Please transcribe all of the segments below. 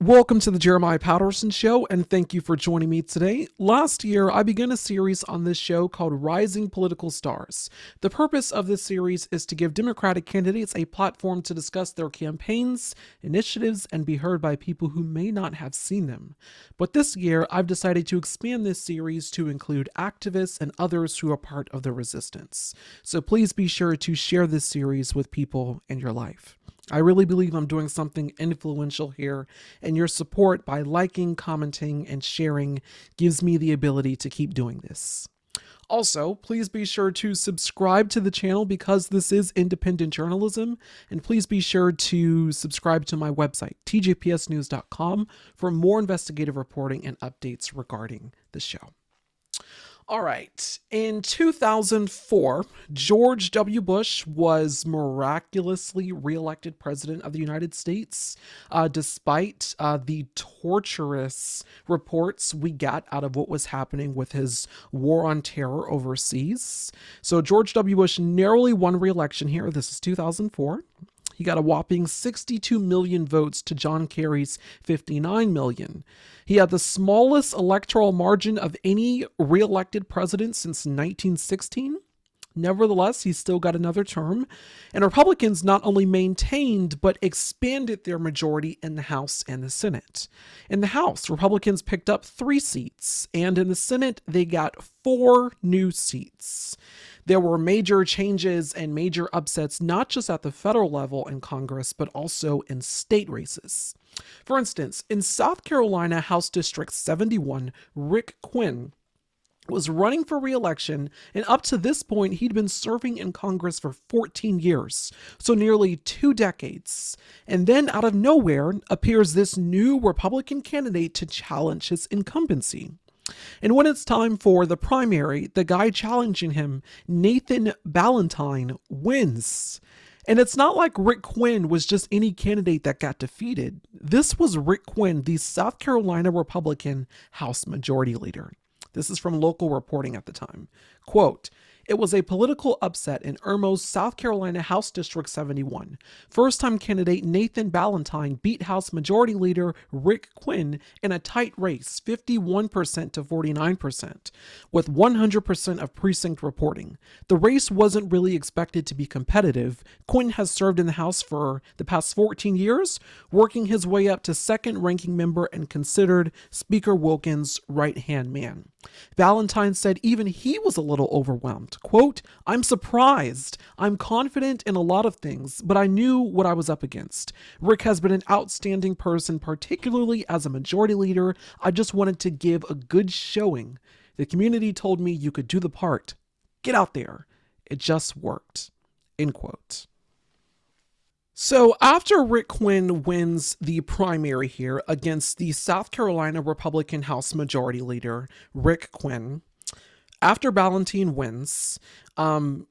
Welcome to the Jeremiah Patterson Show, and thank you for joining me today. Last year, I began a series on this show called Rising Political Stars. The purpose of this series is to give Democratic candidates a platform to discuss their campaigns, initiatives, and be heard by people who may not have seen them. But this year, I've decided to expand this series to include activists and others who are part of the resistance. So please be sure to share this series with people in your life. I really believe I'm doing something influential here, and your support by liking, commenting, and sharing gives me the ability to keep doing this. Also, please be sure to subscribe to the channel because this is independent journalism, and please be sure to subscribe to my website, tjpsnews.com, for more investigative reporting and updates regarding the show. All right. In 2004, George W. Bush was miraculously reelected president of the United States, despite the torturous reports we got out of what was happening with his war on terror overseas. So George W. Bush narrowly won re-election here. This is 2004. He got a whopping 62 million votes to John Kerry's 59 million. He had the smallest electoral margin of any re-elected president since 1916. Nevertheless, he still got another term, and Republicans not only maintained but expanded their majority in the House and the Senate. In the House, Republicans picked up 3 seats, and in the Senate, they got 4 new seats. There were major changes and major upsets, not just at the federal level in Congress, but also in state races. For instance, in South Carolina House District 71, Rick Quinn was running for re-election, and up to this point, he'd been serving in Congress for 14 years, so nearly 2 decades. And then out of nowhere appears this new Republican candidate to challenge his incumbency. And when it's time for the primary, the guy challenging him, Nathine Ballentine, wins. And it's not like Rick Quinn was just any candidate that got defeated. This was Rick Quinn, the South Carolina Republican House Majority Leader. This is from local reporting at the time. Quote, "It was a political upset in Irmo's South Carolina House District 71. First-time candidate Nathine Ballentine beat House Majority Leader Rick Quinn in a tight race, 51% to 49%, with 100% of precinct reporting. The race wasn't really expected to be competitive. Quinn has served in the House for the past 14 years, working his way up to second-ranking member and considered Speaker Wilkins' right-hand man. Ballentine said even he was a little overwhelmed. Quote, "I'm surprised. I'm confident in a lot of things, but I knew what I was up against. Rick has been an outstanding person, particularly as a majority leader. I just wanted to give a good showing. The community told me you could do the part. Get out there. It just worked." End quote. So after Rick Quinn wins the primary here against the South Carolina Republican House Majority Leader, Rick Quinn, after Ballentine wins, no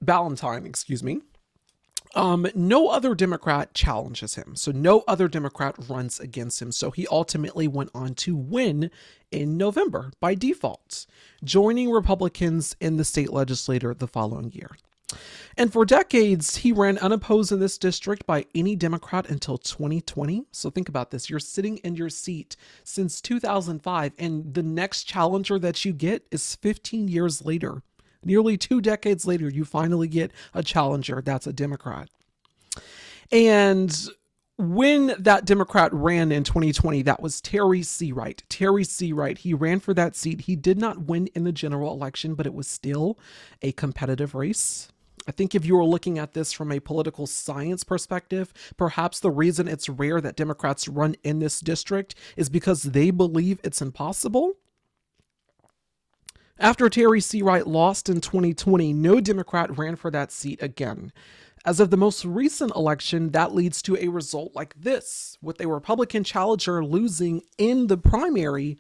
other Democrat challenges him. So no other Democrat runs against him. So he ultimately went on to win in November by default, joining Republicans in the state legislature the following year. And for decades, he ran unopposed in this district by any Democrat until 2020. So think about this. You're sitting in your seat since 2005, and the next challenger that you get is 15 years later. Nearly 2 decades later, you finally get a challenger that's a Democrat. And when that Democrat ran in 2020, that was Terry Seawright. Terry Seawright, he ran for that seat. He did not win in the general election, but it was still a competitive race. I think if you were looking at this from a political science perspective, perhaps the reason it's rare that Democrats run in this district is because they believe it's impossible. After Terry Seawright lost in 2020, no Democrat ran for that seat again. As of the most recent election, that leads to a result like this, with a Republican challenger losing in the primary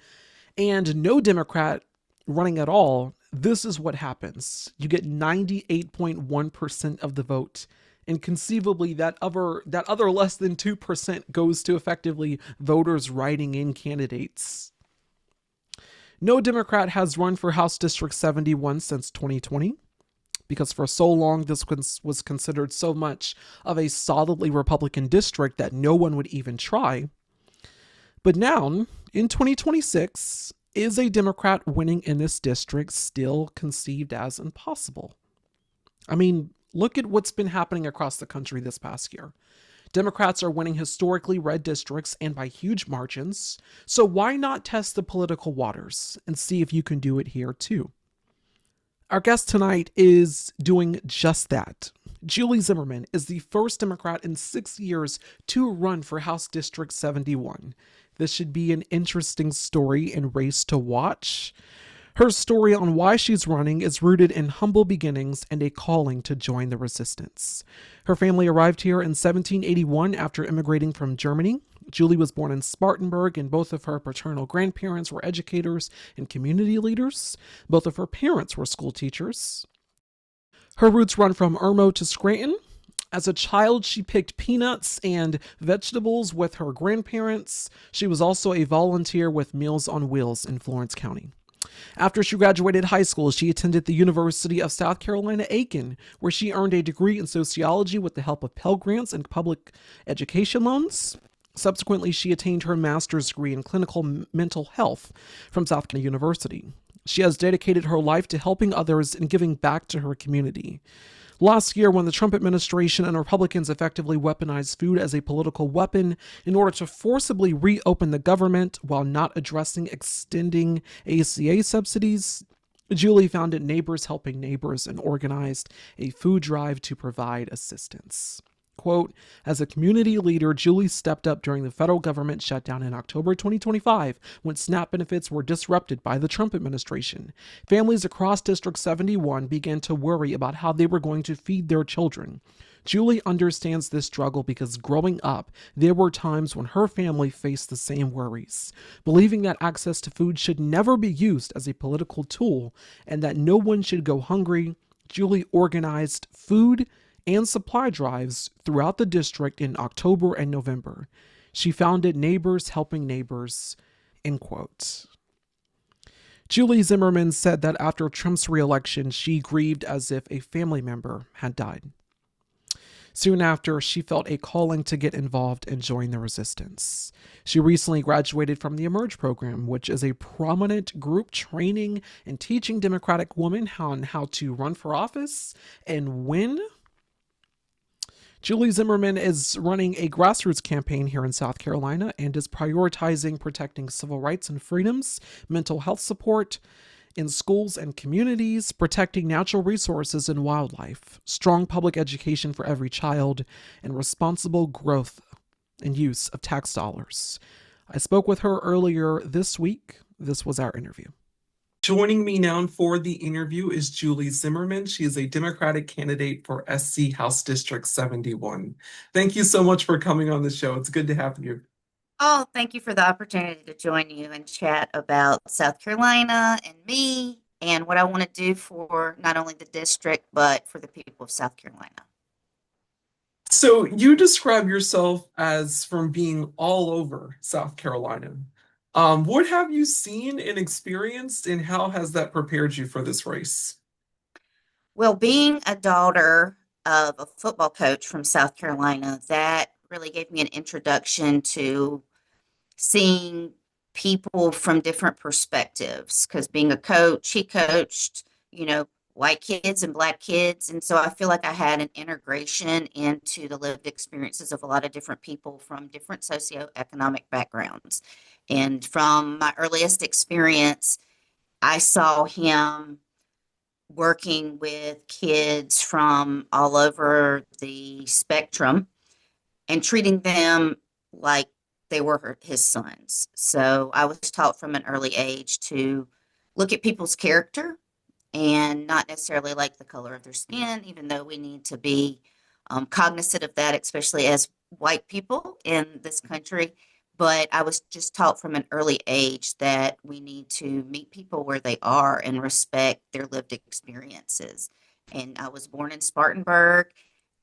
and no Democrat running at all. This is what happens. You get 98.1% of the vote, and conceivably that other less than 2% goes to effectively voters writing in candidates. No Democrat has run for House District 71 since 2020, because for so long this was considered so much of a solidly Republican district that no one would even try. But now, in 2026, is a Democrat winning in this district still conceived as impossible? I mean, look at what's been happening across the country this past year. Democrats are winning historically red districts and by huge margins, so why not test the political waters and see if you can do it here too? Our guest tonight is doing just that. Julie Zimmerman is the first Democrat in 6 years to run for House District 71. This should be an interesting story and race to watch. Her story on why she's running is rooted in humble beginnings and a calling to join the resistance. Her family arrived here in 1781 after immigrating from Germany. Julie was born in Spartanburg, and both of her paternal grandparents were educators and community leaders. Both of her parents were school teachers. Her roots run from Irmo to Scranton. As a child, she picked peanuts and vegetables with her grandparents. She was also a volunteer with Meals on Wheels in Florence County. After she graduated high school, she attended the University of South Carolina-Aiken, where she earned a degree in sociology with the help of Pell Grants and public education loans. Subsequently, she attained her master's degree in clinical mental health from South Carolina University. She has dedicated her life to helping others and giving back to her community. Last year, when the Trump administration and Republicans effectively weaponized food as a political weapon in order to forcibly reopen the government while not addressing extending ACA subsidies, Julie founded Neighbors Helping Neighbors and organized a food drive to provide assistance. Quote, as a community leader, Julie stepped up during the federal government shutdown in October 2025 when SNAP benefits were disrupted by the Trump administration. Families across District 71 began to worry about how they were going to feed their children. Julie understands this struggle because growing up, there were times when her family faced the same worries. Believing that access to food should never be used as a political tool and that no one should go hungry, Julie organized food and supply drives throughout the district in October and November. She founded Neighbors Helping Neighbors, end quote. Julie Zimmerman said that after Trump's reelection, she grieved as if a family member had died. Soon after, she felt a calling to get involved and join the resistance. She recently graduated from the Emerge program, which is a prominent group training and teaching Democratic women on how to run for office and win. Julie Zimmerman is running a grassroots campaign here in South Carolina and is prioritizing protecting civil rights and freedoms, mental health support in schools and communities, protecting natural resources and wildlife, strong public education for every child, and responsible growth and use of tax dollars. I spoke with her earlier this week. This was our interview. Joining me now for the interview is Julie Zimmerman. She is a Democratic candidate for SC House District 71. Thank you so much for coming on the show. It's good to have you. Oh, thank you for the opportunity to join you and chat about South Carolina and me and what I want to do for not only the district, but for the people of South Carolina. So you describe yourself as from being all over South Carolina. What have you seen and experienced, and how has that prepared you for this race? Well, being a daughter of a football coach from South Carolina, that really gave me an introduction to seeing people from different perspectives. Because being a coach, he coached, white kids and black kids. And so I feel like I had an integration into the lived experiences of a lot of different people from different socioeconomic backgrounds. And from my earliest experience, I saw him working with kids from all over the spectrum and treating them like they were his sons. So I was taught from an early age to look at people's character and not necessarily like the color of their skin, even though we need to be cognizant of that, especially as white people in this country. But I was just taught from an early age that we need to meet people where they are and respect their lived experiences. And I was born in Spartanburg.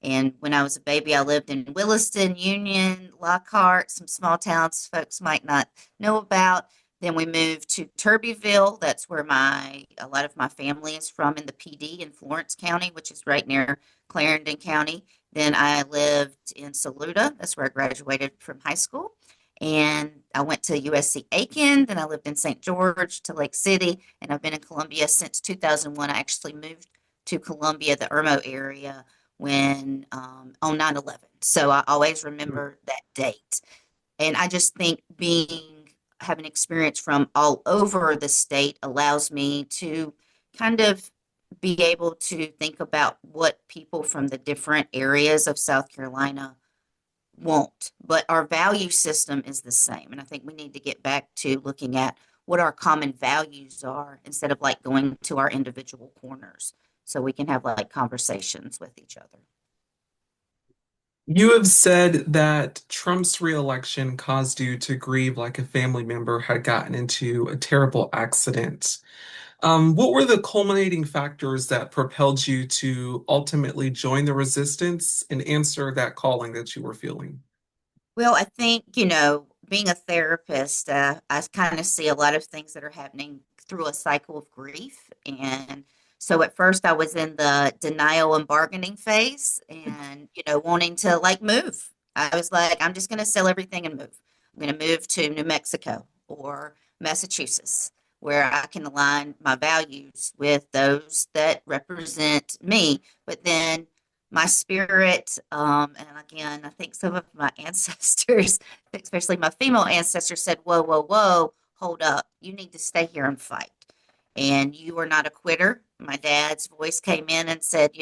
And when I was a baby, I lived in Williston, Union, Lockhart, some small towns folks might not know about. Then we moved to Turbyville. That's where a lot of my family is from in the PD in Florence County, which is right near Clarendon County. Then I lived in Saluda. That's where I graduated from high school. And I went to USC Aiken, then I lived in St. George to Lake City, and I've been in Columbia since 2001. I actually moved to Columbia, the Irmo area, when on 9/11. So I always remember that date. And I just think having experience from all over the state allows me to kind of be able to think about what people from the different areas of South Carolina want. But our value system is the same. And I think we need to get back to looking at what our common values are instead of like going to our individual corners so we can have like conversations with each other. You have said that Trump's reelection caused you to grieve like a family member had gotten into a terrible accident. What were the culminating factors that propelled you to ultimately join the resistance and answer that calling that you were feeling? Well, I think, being a therapist, I kind of see a lot of things that are happening through a cycle of grief. And so at first I was in the denial and bargaining phase and, wanting to like move. I was like, I'm just going to sell everything and move. I'm going to move to New Mexico or Massachusetts, where I can align my values with those that represent me. But then my spirit, and again, I think some of my ancestors, especially my female ancestors, said, whoa, whoa, whoa, hold up. You need to stay here and fight. And you are not a quitter. My dad's voice came in and said,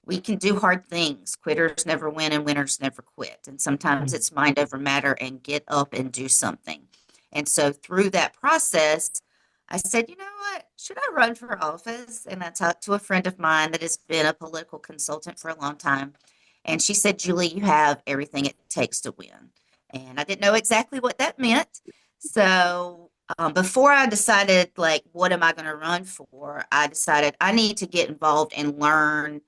we can do hard things. Quitters never win and winners never quit. And sometimes it's mind over matter and get up and do something. And so through that process, I said, you know what? Should I run for office? And I talked to a friend of mine that has been a political consultant for a long time. And she said, Julie, you have everything it takes to win. And I didn't know exactly what that meant. So before I decided, like, what am I going to run for? I decided I need to get involved and learn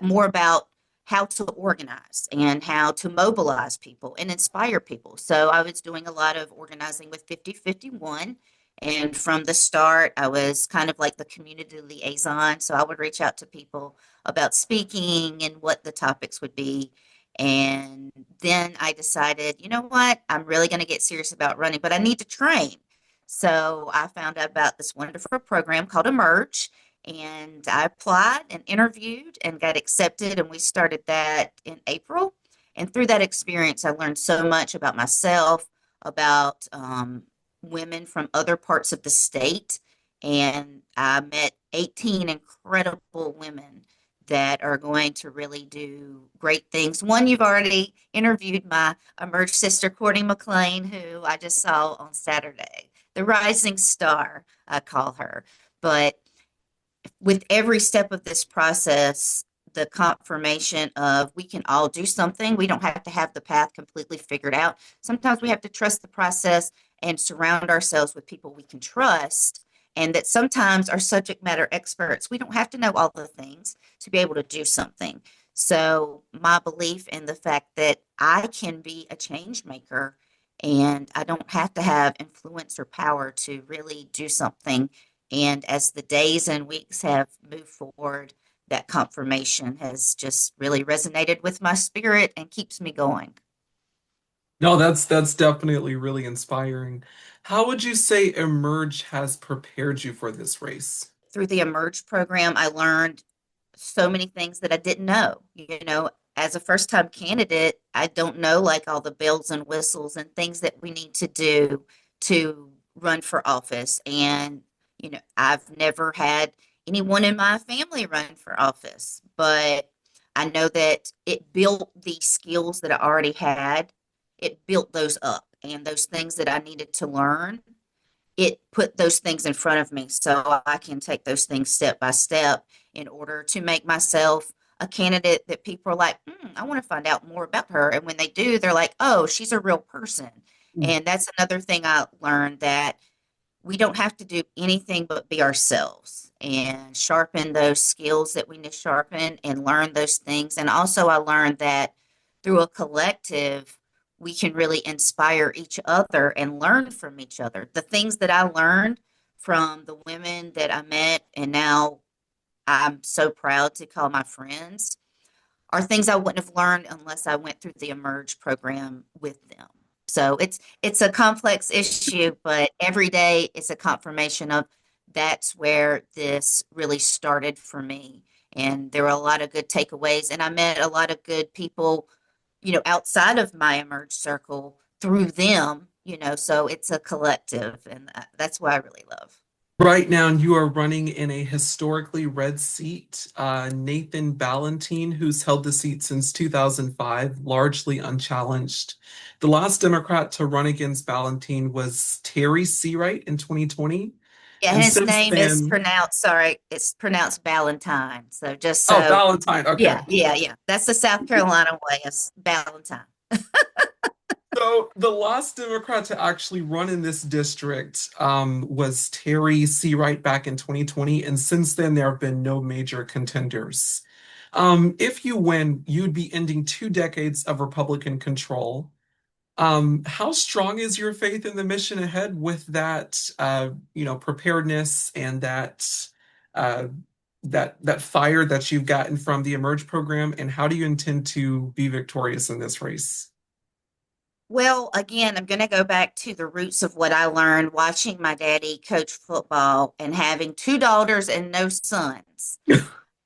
more about how to organize and how to mobilize people and inspire people. So I was doing a lot of organizing with 5051. And from the start, I was kind of like the community liaison. So I would reach out to people about speaking and what the topics would be. And then I decided, you know what? I'm really going to get serious about running, but I need to train. So I found out about this wonderful program called Emerge, and I applied and interviewed and got accepted. And we started that in April. And through that experience, I learned so much about myself, about women from other parts of the state. And I met 18 incredible women that are going to really do great things. One, you've already interviewed, my Emerge sister, Courtney McLean, who I just saw on Saturday. The rising star, I call her. But with every step of this process, the confirmation of we can all do something. We don't have to have the path completely figured out. Sometimes we have to trust the process and surround ourselves with people we can trust, and that sometimes are subject matter experts. We don't have to know all the things to be able to do something. So, my belief in the fact that I can be a change maker and I don't have to have influence or power to really do something, and as the days and weeks have moved forward, that confirmation has just really resonated with my spirit and keeps me going. No, that's definitely really inspiring. How would you say Emerge has prepared you for this race? Through the Emerge program, I learned so many things that I didn't know. As a first time candidate, I don't know like all the bells and whistles and things that we need to do to run for office. And, I've never had anyone in my family run for office, but I know that it built the skills that I already had. It built those up and those things that I needed to learn, it put those things in front of me so I can take those things step by step in order to make myself a candidate that people are like, I want to find out more about her. And when they do, they're like, oh, she's a real person. And that's another thing I learned, that we don't have to do anything but be ourselves and sharpen those skills that we need to sharpen and learn those things. And also, I learned that through a collective, we can really inspire each other and learn from each other. The things that I learned from the women that I met, and now I'm so proud to call my friends, are things I wouldn't have learned unless I went through the Emerge program with them. So it's a complex issue, but every day it's a confirmation of that's where this really started for me. And there were a lot of good takeaways, and I met a lot of good people, outside of my emerge circle through them, so it's a collective, and that's what I really love. Right now, you are running in a historically red seat. Nathine Ballentine, who's held the seat since 2005, largely unchallenged. The last Democrat to run against Ballentine was Terry Seawright in 2020. Yeah, And his since name is then, pronounced, sorry, it's pronounced Ballentine. So just oh, so, Ballentine, yeah, okay. yeah, yeah. That's the South Carolina way of Ballentine. So the last Democrat to actually run in this district was Terry Seawright back in 2020, and since then there have been no major contenders. If you win, you'd be ending 2 decades of Republican control. How strong is your faith in the mission ahead with that, preparedness and uh, that fire that you've gotten from the Emerge program, and how do you intend to be victorious in this race? Well, again, I'm going to go back to the roots of what I learned watching my daddy coach football and having two daughters and no sons.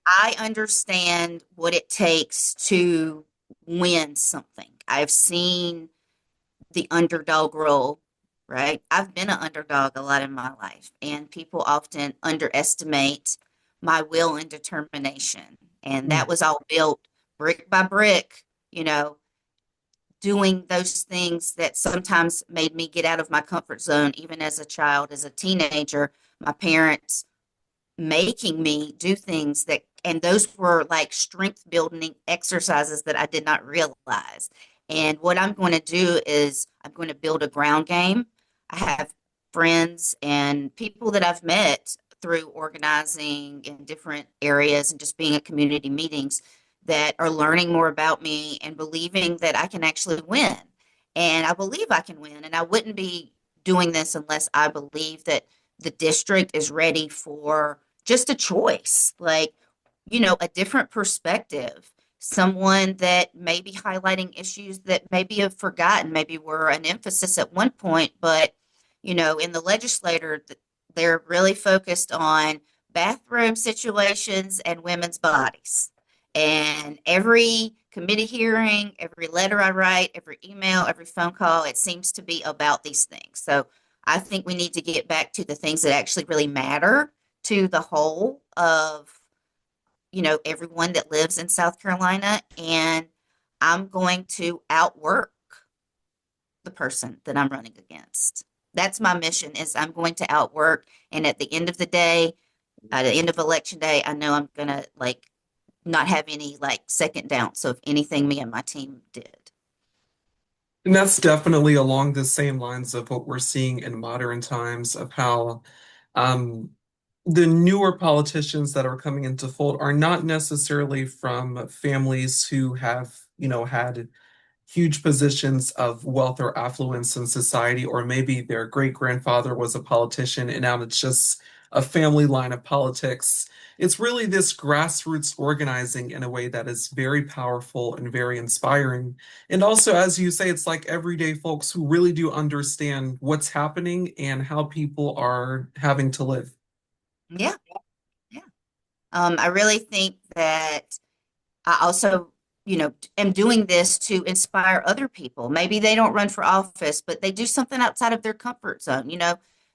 I understand what it takes to win something. I've seen the underdog role, right? I've been an underdog a lot in my life, and people often underestimate my will and determination. And that was all built brick by brick, you know, doing those things that sometimes made me get out of my comfort zone, even as a child, as a teenager. My parents making me do things that, and those were like strength building exercises that I did not realize. And what I'm going to do is I'm going to build a ground game. I have friends and people that I've met through organizing in different areas and just being at community meetings that are learning more about me and believing that I can actually win. And I believe I can win. And I wouldn't be doing this unless I believe that the district is ready for just a choice, like, a different perspective, someone that may be highlighting issues that maybe have forgotten, maybe were an emphasis at one point, but, in the legislature, they're really focused on bathroom situations and women's bodies. And every committee hearing, every letter I write, every email, every phone call, it seems to be about these things. So I think we need to get back to the things that actually really matter to the whole of, everyone that lives in South Carolina. And I'm going to outwork the person that I'm running against. That's my mission is I'm going to outwork. And at the end of the day, at the end of election day, I know I'm going to like not have any like second doubts of anything me and my team did. And that's definitely along the same lines of what we're seeing in modern times of how um, the newer politicians that are coming into fold are not necessarily from families who have, had huge positions of wealth or affluence in society, or maybe their great grandfather was a politician and now it's just a family line of politics. It's really this grassroots organizing in a way that is very powerful and very inspiring. And also, as you say, it's like everyday folks who really do understand what's happening and how people are having to live. Yeah, yeah. I really think that I also, am doing this to inspire other people. Maybe they don't run for office, but they do something outside of their comfort zone.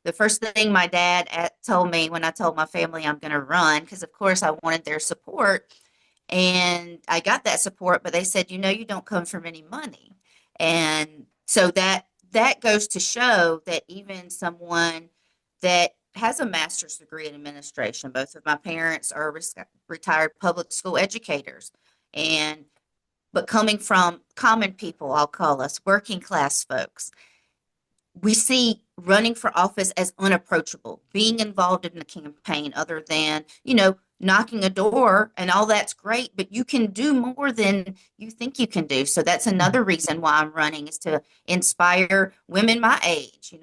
The first thing my dad told me when I told my family I'm going to run, because of course I wanted their support, and I got that support, but they said, you don't come from any money. And so that goes to show that even someone that has a master's degree in administration, both of my parents are retired public school educators, and but coming from common people, I'll call us working class folks, we see running for office as unapproachable, being involved in the campaign other than, knocking a door, and all that's great, but you can do more than you think you can do. So that's another reason why I'm running is to inspire women my age.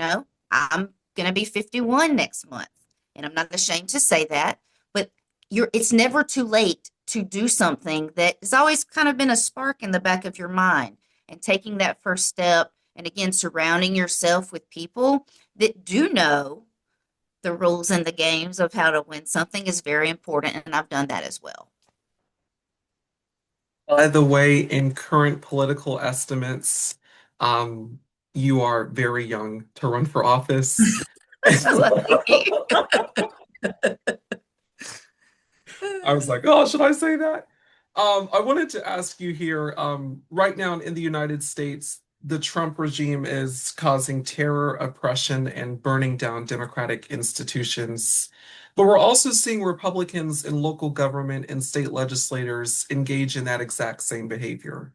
I'm going to be 51 next month, and I'm not ashamed to say that, but it's never too late to do something that has always kind of been a spark in the back of your mind, and taking that first step And again, surrounding yourself with people that do know the rules and the games of how to win something is very important. And I've done that as well. By the way, in current political estimates, um, you are very young to run for office. I was like, oh, should I say that? I wanted to ask you here, right now in the United States, the Trump regime is causing terror, oppression, and burning down democratic institutions. But we're also seeing Republicans in local government and state legislators engage in that exact same behavior.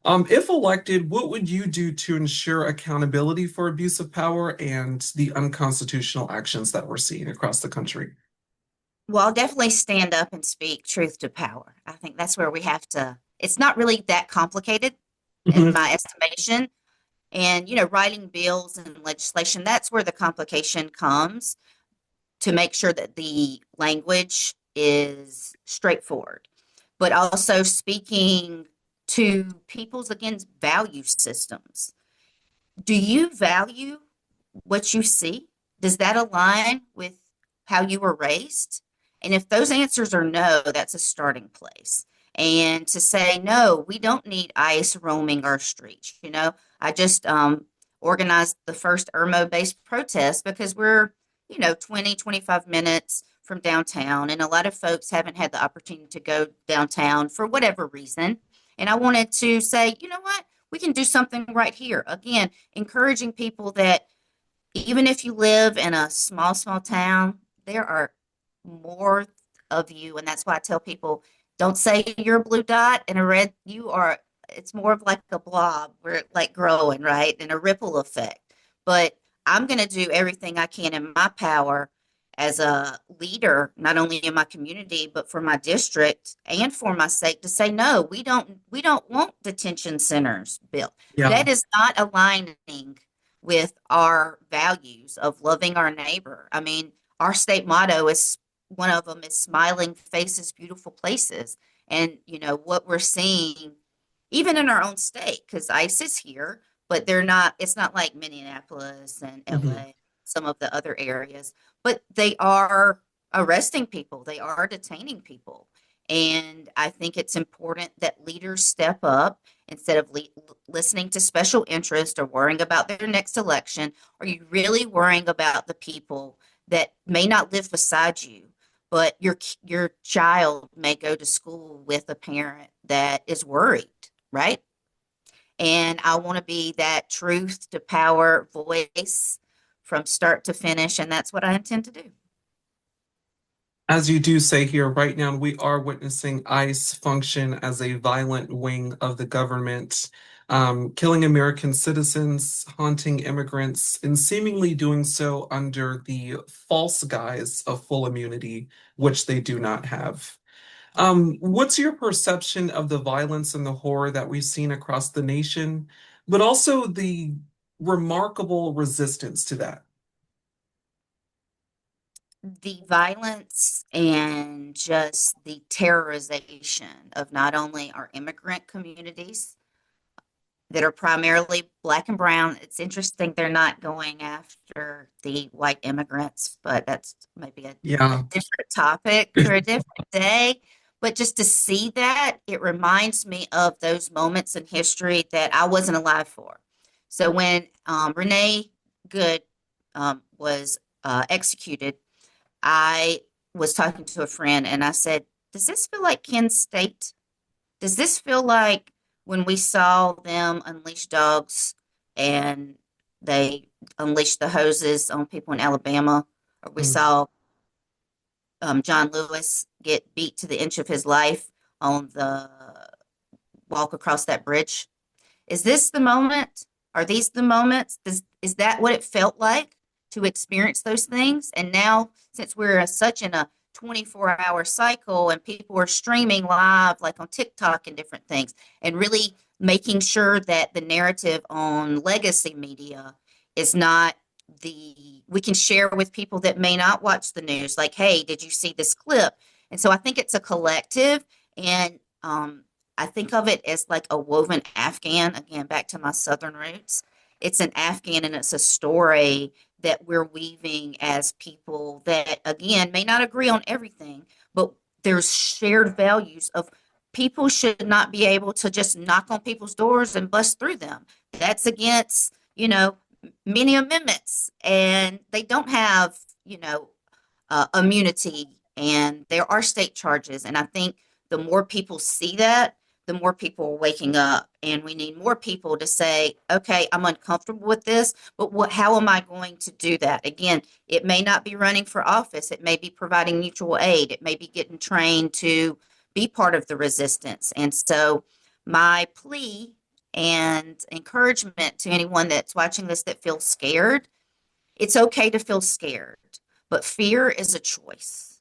If elected, what would you do to ensure accountability for abuse of power and the unconstitutional actions that we're seeing across the country? Well, I'll definitely stand up and speak truth to power. I think that's where we have to, it's not really that complicated in Mhm. my estimation. And, writing bills and legislation, that's where the complication comes to make sure that the language is straightforward, but also speaking to people's, again, value systems. Do you value what you see? Does that align with how you were raised? And if those answers are no, that's a starting place. And to say, no, we don't need ICE roaming our streets. I just organized the first Irmo based protest because we're, 20, 25 minutes from downtown. And a lot of folks haven't had the opportunity to go downtown for whatever reason. And I wanted to say, you know what? We can do something right here. Again, encouraging people that even if you live in a small, small town, there are more of you. And that's why I tell people don't say you're a blue dot and a red, you are, it's more of like a blob. We're like growing, right? And a ripple effect. But I'm going to do everything I can in my power as a leader, not only in my community, but for my district and for my state to say, no, we don't want detention centers built. Yeah. That is not aligning with our values of loving our neighbor. I mean, our state motto is one of them is smiling faces, beautiful places. And, what we're seeing, even in our own state, because ICE is here, but it's not like Minneapolis and Mhm. LA, some of the other areas, but they are arresting people, they are detaining people. And I think it's important that leaders step up instead of listening to special interest or worrying about their next election. Are you really worrying about the people that may not live beside you, but your child may go to school with a parent that is worried, right? And I want to be that truth to power voice from start to finish, and that's what I intend to do. As you do say here, right now we are witnessing ICE function as a violent wing of the government, killing American citizens, haunting immigrants, and seemingly doing so under the false guise of full immunity, which they do not have. What's your perception of the violence and the horror that we've seen across the nation, but also the remarkable resistance to that? The violence and just the terrorization of not only our immigrant communities that are primarily black and brown. It's interesting they're not going after the white immigrants, but that's maybe a Yeah. different topic for a different day. But just to see that, it reminds me of those moments in history that I wasn't alive for. So when Renee Good was executed, I was talking to a friend and I said, does this feel like Kent State? Does this feel like when we saw them unleash dogs and they unleashed the hoses on people in Alabama, or we Mm. saw John Lewis get beat to the inch of his life on the walk across that bridge? Is this the moment? Are these the moments? Is that what it felt like to experience those things? And now, since we're such in a 24-hour cycle and people are streaming live, like on TikTok and different things, and really making sure that the narrative on legacy media is not we can share with people that may not watch the news, like, hey, did you see this clip? And so I think it's a collective. And I think of it as like a woven Afghan, again, back to my Southern roots. it's an Afghan and it's a story that we're weaving as people that, again, may not agree on everything, but there's shared values of people should not be able to just knock on people's doors and bust through them. That's against, many amendments, and they don't have, immunity, and there are state charges. And I think the more people see that, the more people are waking up. And we need more people to say, okay, I'm uncomfortable with this, but how am I going to do that? Again, it may not be running for office. It may be providing mutual aid. It may be getting trained to be part of the resistance. And so my plea and encouragement to anyone that's watching this that feels scared, it's okay to feel scared, but fear is a choice.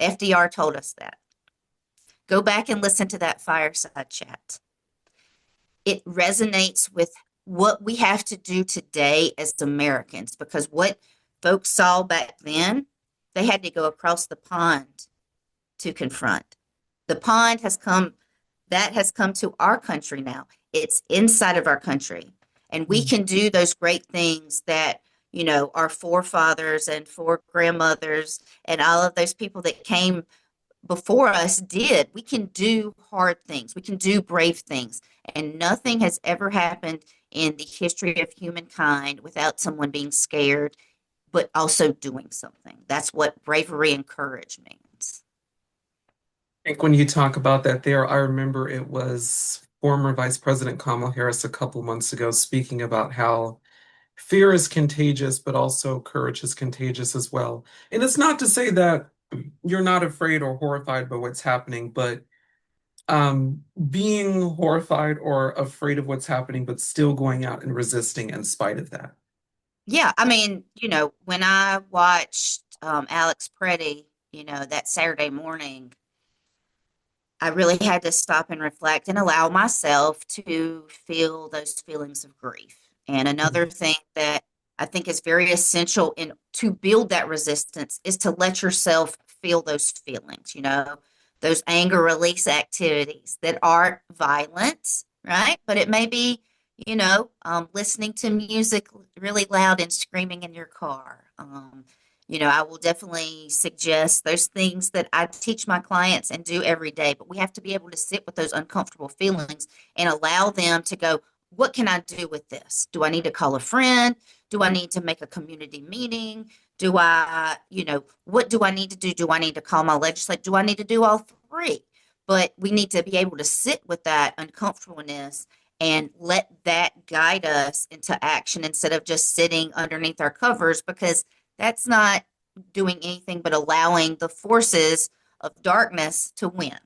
FDR told us that. Go back and listen to that fireside chat. It resonates with what we have to do today as Americans, because what folks saw back then, they had to go across the pond to confront. The pond has come, that has come to our country now. It's inside of our country. And we can do those great things that, our forefathers and fore grandmothers and all of those people that came before us did. We can do hard things. We can do brave things. And nothing has ever happened in the history of humankind without someone being scared, but also doing something. That's what bravery and courage means. I think when you talk about that there, I remember it was former Vice President Kamala Harris a couple months ago speaking about how fear is contagious, but also courage is contagious as well. And it's not to say that you're not afraid or horrified by what's happening, but being horrified or afraid of what's happening, but still going out and resisting in spite of that. Yeah, I mean, when I watched Alex Preddy, that Saturday morning, I really had to stop and reflect and allow myself to feel those feelings of grief. And another thing that I think is very essential in to build that resistance is to let yourself feel those feelings, those anger release activities that aren't violent, right? But it may be, listening to music really loud and screaming in your car. I will definitely suggest those things that I teach my clients and do every day, but we have to be able to sit with those uncomfortable feelings and allow them to go, what can I do with this? Do I need to call a friend? Do I need to make a community meeting? Do I, what do I need to do? Do I need to call my legislature? Do I need to do all three? But we need to be able to sit with that uncomfortableness and let that guide us into action instead of just sitting underneath our covers, because that's not doing anything but allowing the forces of darkness to win.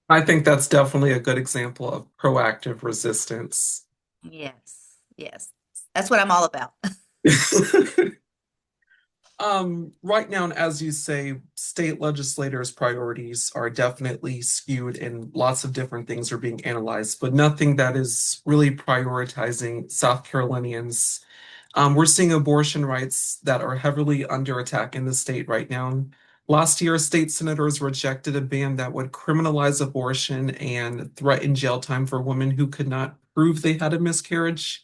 I think that's definitely a good example of proactive resistance. Yes, yes. That's what I'm all about. Right now, and as you say, state legislators' priorities are definitely skewed and lots of different things are being analyzed, but nothing that is really prioritizing South Carolinians. We're seeing abortion rights that are heavily under attack in the state right now. Last year, state senators rejected a ban that would criminalize abortion and threaten jail time for women who could not prove they had a miscarriage.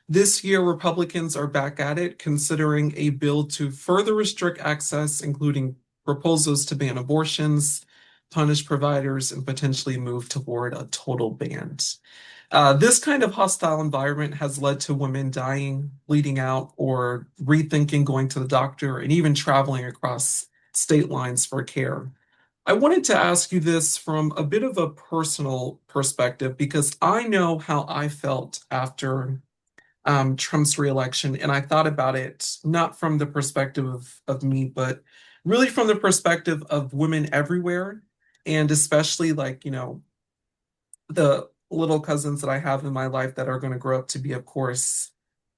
This year, Republicans are back at it, considering a bill to further restrict access, including proposals to ban abortions, punish providers, and potentially move toward a total ban. This kind of hostile environment has led to women dying, bleeding out, or rethinking going to the doctor and even traveling across state lines for care. I wanted to ask you this from a bit of a personal perspective because I know how I felt after Trump's reelection, and I thought about it not from the perspective of me, but really from the perspective of women everywhere, and especially like, the little cousins that I have in my life that are going to grow up to be, of course,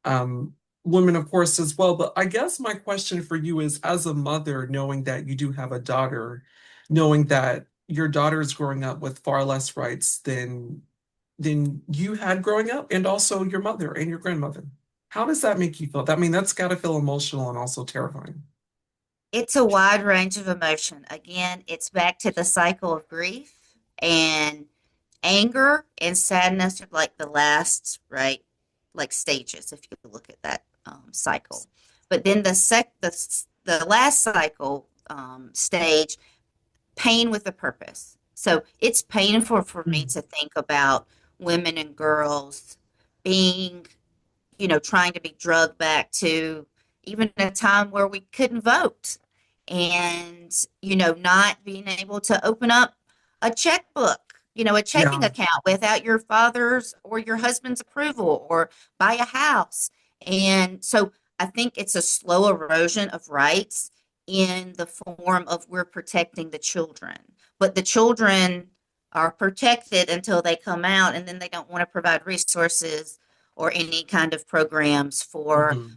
um, women, of course, as well. But I guess my question for you is, as a mother, knowing that you do have a daughter, knowing that your daughter is growing up with far less rights than you had growing up, and also your mother and your grandmother. How does that make you feel? I mean, that's got to feel emotional and also terrifying. It's a wide range of emotion. Again, it's back to the cycle of grief. And anger and sadness are like the last, right, like stages if you look at that cycle. But then the last cycle stage, pain with a purpose. So it's painful for me Mhm. to think about women and girls being, trying to be drugged back to even a time where we couldn't vote and, not being able to open up a checkbook, a checking Yeah. account without your father's or your husband's approval or buy a house. And so I think it's a slow erosion of rights in the form of we're protecting the children, but the children are protected until they come out and then they don't want to provide resources or any kind of programs for Hmm.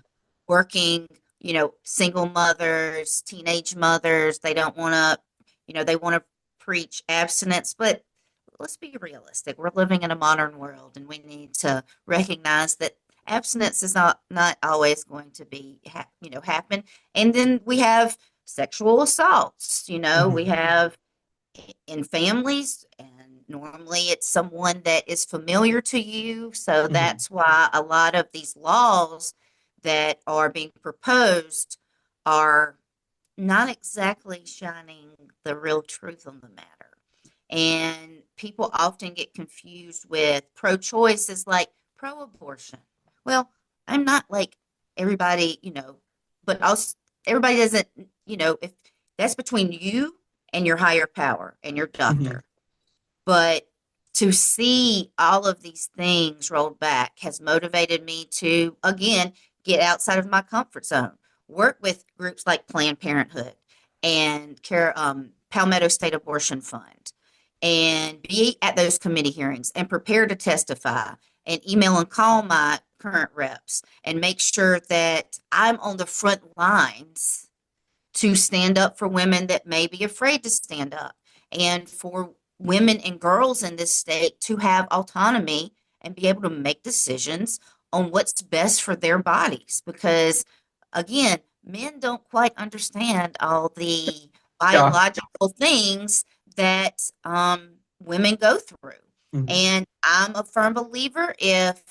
working, single mothers, teenage mothers. They don't want to, they want to preach abstinence, but let's be realistic. We're living in a modern world and we need to recognize that abstinence is not always going to be happen. And then we have sexual assaults, we Hmm. have in families, and normally it's someone that is familiar to you. So Hmm. that's why a lot of these laws that are being proposed are not exactly shining the real truth on the matter. And people often get confused with pro choice is like pro abortion. Well, I'm not like everybody, but also everybody doesn't, if that's between you and your higher power and your Hmm. doctor. But to see all of these things rolled back has motivated me to, again, get outside of my comfort zone, work with groups like Planned Parenthood and Palmetto State Abortion Fund, and be at those committee hearings and prepare to testify and email and call my current reps and make sure that I'm on the front lines to stand up for women that may be afraid to stand up and for women and girls in this state to have autonomy and be able to make decisions on what's best for their bodies. Because again, men don't quite understand all the Yeah. biological things that women go through. Hmm. And I'm a firm believer if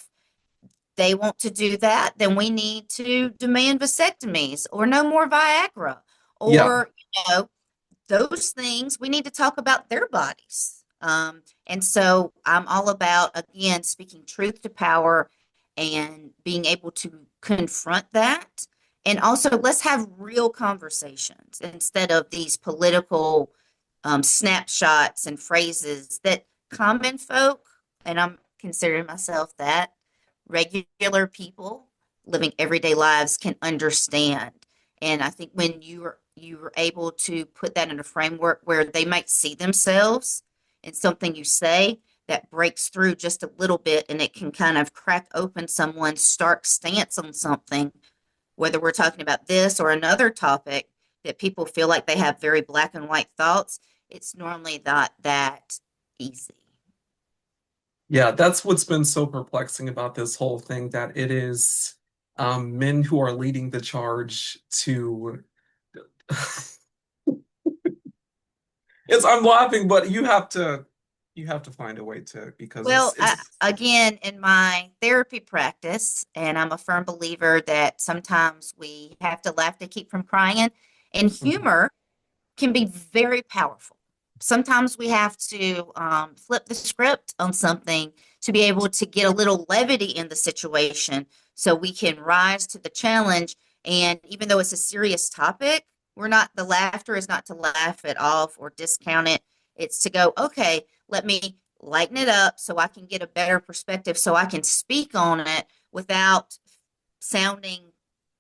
they want to do that, then we need to demand vasectomies or no more Viagra Yeah. or, those things. We need to talk about their bodies. And so I'm all about, again, speaking truth to power and being able to confront that. And also, let's have real conversations instead of these political snapshots and phrases that common folk, and I'm considering myself that, regular people living everyday lives can understand. And I think when you are able to put that in a framework where they might see themselves in something you say that breaks through just a little bit and it can kind of crack open someone's stark stance on something, whether we're talking about this or another topic that people feel like they have very black and white thoughts, it's normally not that easy. Yeah, that's what's been so perplexing about this whole thing, that it is men who are leading the charge to it's I'm laughing, but you have to find a way to, because Well, it's again, in my therapy practice, and I'm a firm believer that sometimes we have to laugh to keep from crying, and Mhm. humor can be very powerful. Sometimes we have to flip the script on something to be able to get a little levity in the situation so we can rise to the challenge. And even though it's a serious topic, the laughter is not to laugh it off or discount it. It's to go, okay, let me lighten it up so I can get a better perspective so I can speak on it without sounding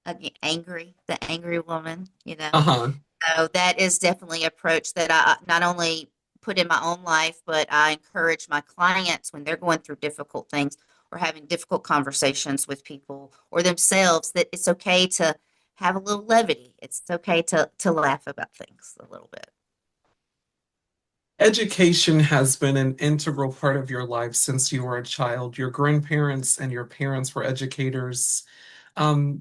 again, angry, the angry woman, Uh-huh. So that is definitely an approach that I not only put in my own life, but I encourage my clients when they're going through difficult things or having difficult conversations with people or themselves that it's okay to have a little levity. It's okay to laugh about things a little bit. Education has been an integral part of your life since you were a child. Your grandparents and your parents were educators.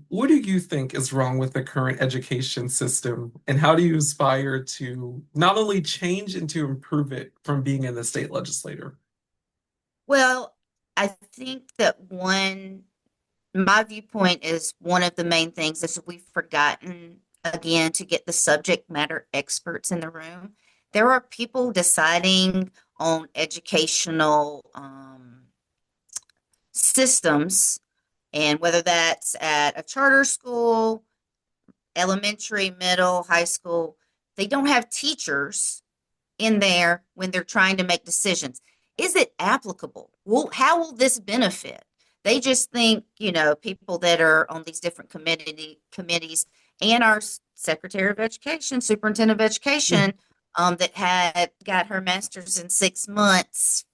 What do you think is wrong with the current education system, and how do you aspire to not only change and to improve it from being in the state legislature? Well, I think that my viewpoint is one of the main things is we've forgotten again to get the subject matter experts in the room. There are people deciding on educational systems, and whether that's at a charter school, elementary, middle, high school, they don't have teachers in there when they're trying to make decisions. Is it applicable? Well, how will this benefit? They just think, people that are on these different committees and our Secretary of Education, Superintendent of Mm. Education, that had got her master's in 6 months,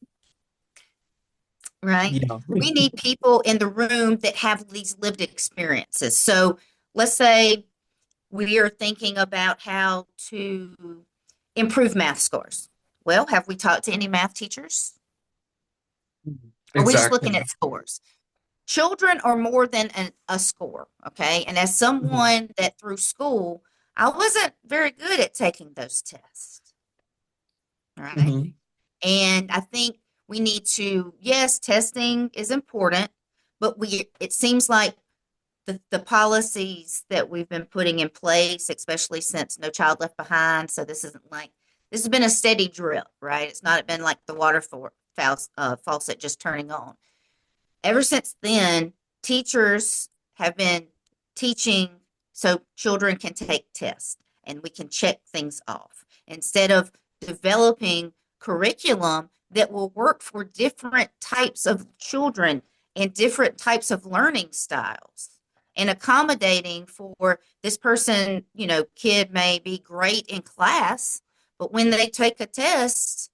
right? Yeah. We need people in the room that have these lived experiences. So let's say we are thinking about how to improve math scores. Well, have we talked to any math teachers? Or are we just Exactly. looking at scores? Children are more than a score, okay? And as Mhm. someone that through school, I wasn't very good at taking those tests, all right? Mhm. And I think we need to, yes, testing is important, but it seems like the policies that we've been putting in place, especially since No Child Left Behind. So this has been a steady drip, right? It's not been like the faucet just turning on. Ever since then, teachers have been teaching so children can take tests and we can check things off instead of developing curriculum that will work for different types of children and different types of learning styles and accommodating for this person, kid may be great in class, but when they take a test,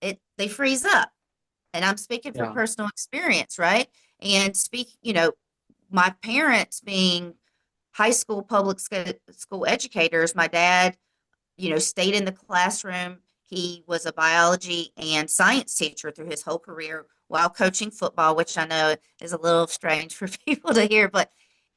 they freeze up. And I'm speaking from Yeah. personal experience, right? And my parents being high school school educators, my dad, stayed in the classroom. He was a biology and science teacher through his whole career while coaching football, which I know is a little strange for people to hear, but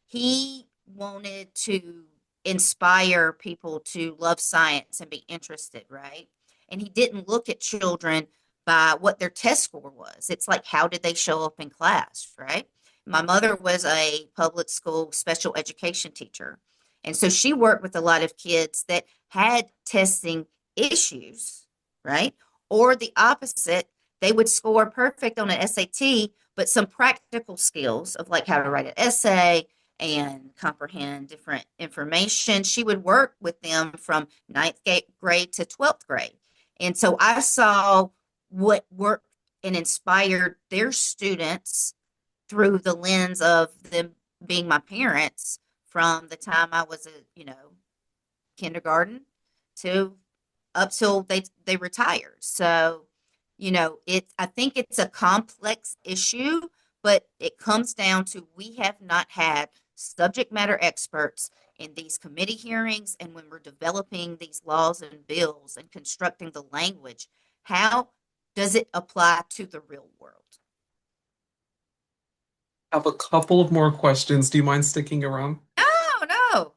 he wanted to inspire people to love science and be interested, right? And he didn't look at children by what their test score was. It's like, how did they show up in class, right? My mother was a public school special education teacher. And so she worked with a lot of kids that had testing issues, right? Or the opposite, they would score perfect on an SAT, but some practical skills of like how to write an essay and comprehend different information. She would work with them from ninth grade to 12th grade. And so I saw what worked and inspired their students through the lens of them being my parents from the time I was kindergarten to up till they retired. So, I think it's a complex issue, but it comes down to we have not had subject matter experts in these committee hearings and when we're developing these laws and bills and constructing the language, how does it apply to the real world? I have a couple of more questions. Do you mind sticking around? No, no.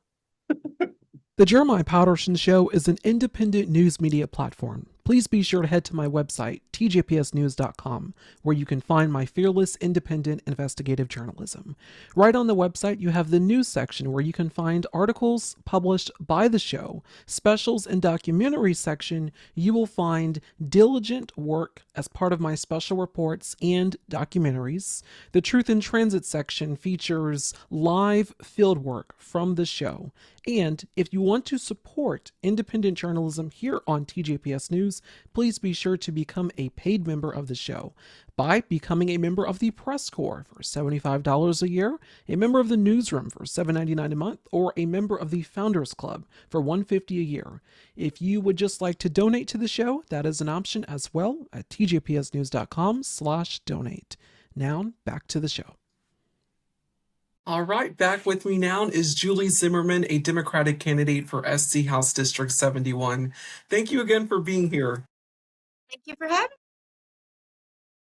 The Jeremiah Patterson Show is an independent news media platform. Please be sure to head to my website, tjpsnews.com, where you can find my fearless, independent, investigative journalism. Right on the website, you have the news section where you can find articles published by the show. Specials and documentary section, you will find diligent work as part of my special reports and documentaries. The Truth in Transit section features live field work from the show. And if you want to support independent journalism here on TJPS News, please be sure to become a paid member of the show by becoming a member of the Press Corps for $75 a year, a member of the Newsroom for $7.99 a month, or a member of the Founders Club for $150 a year. If you would just like to donate to the show, that is an option as well at tjpsnews.com/donate. Now, back to the show. All right, back with me now is Julie Zimmerman, a Democratic candidate for SC House District 71. Thank you again for being here. Thank you for having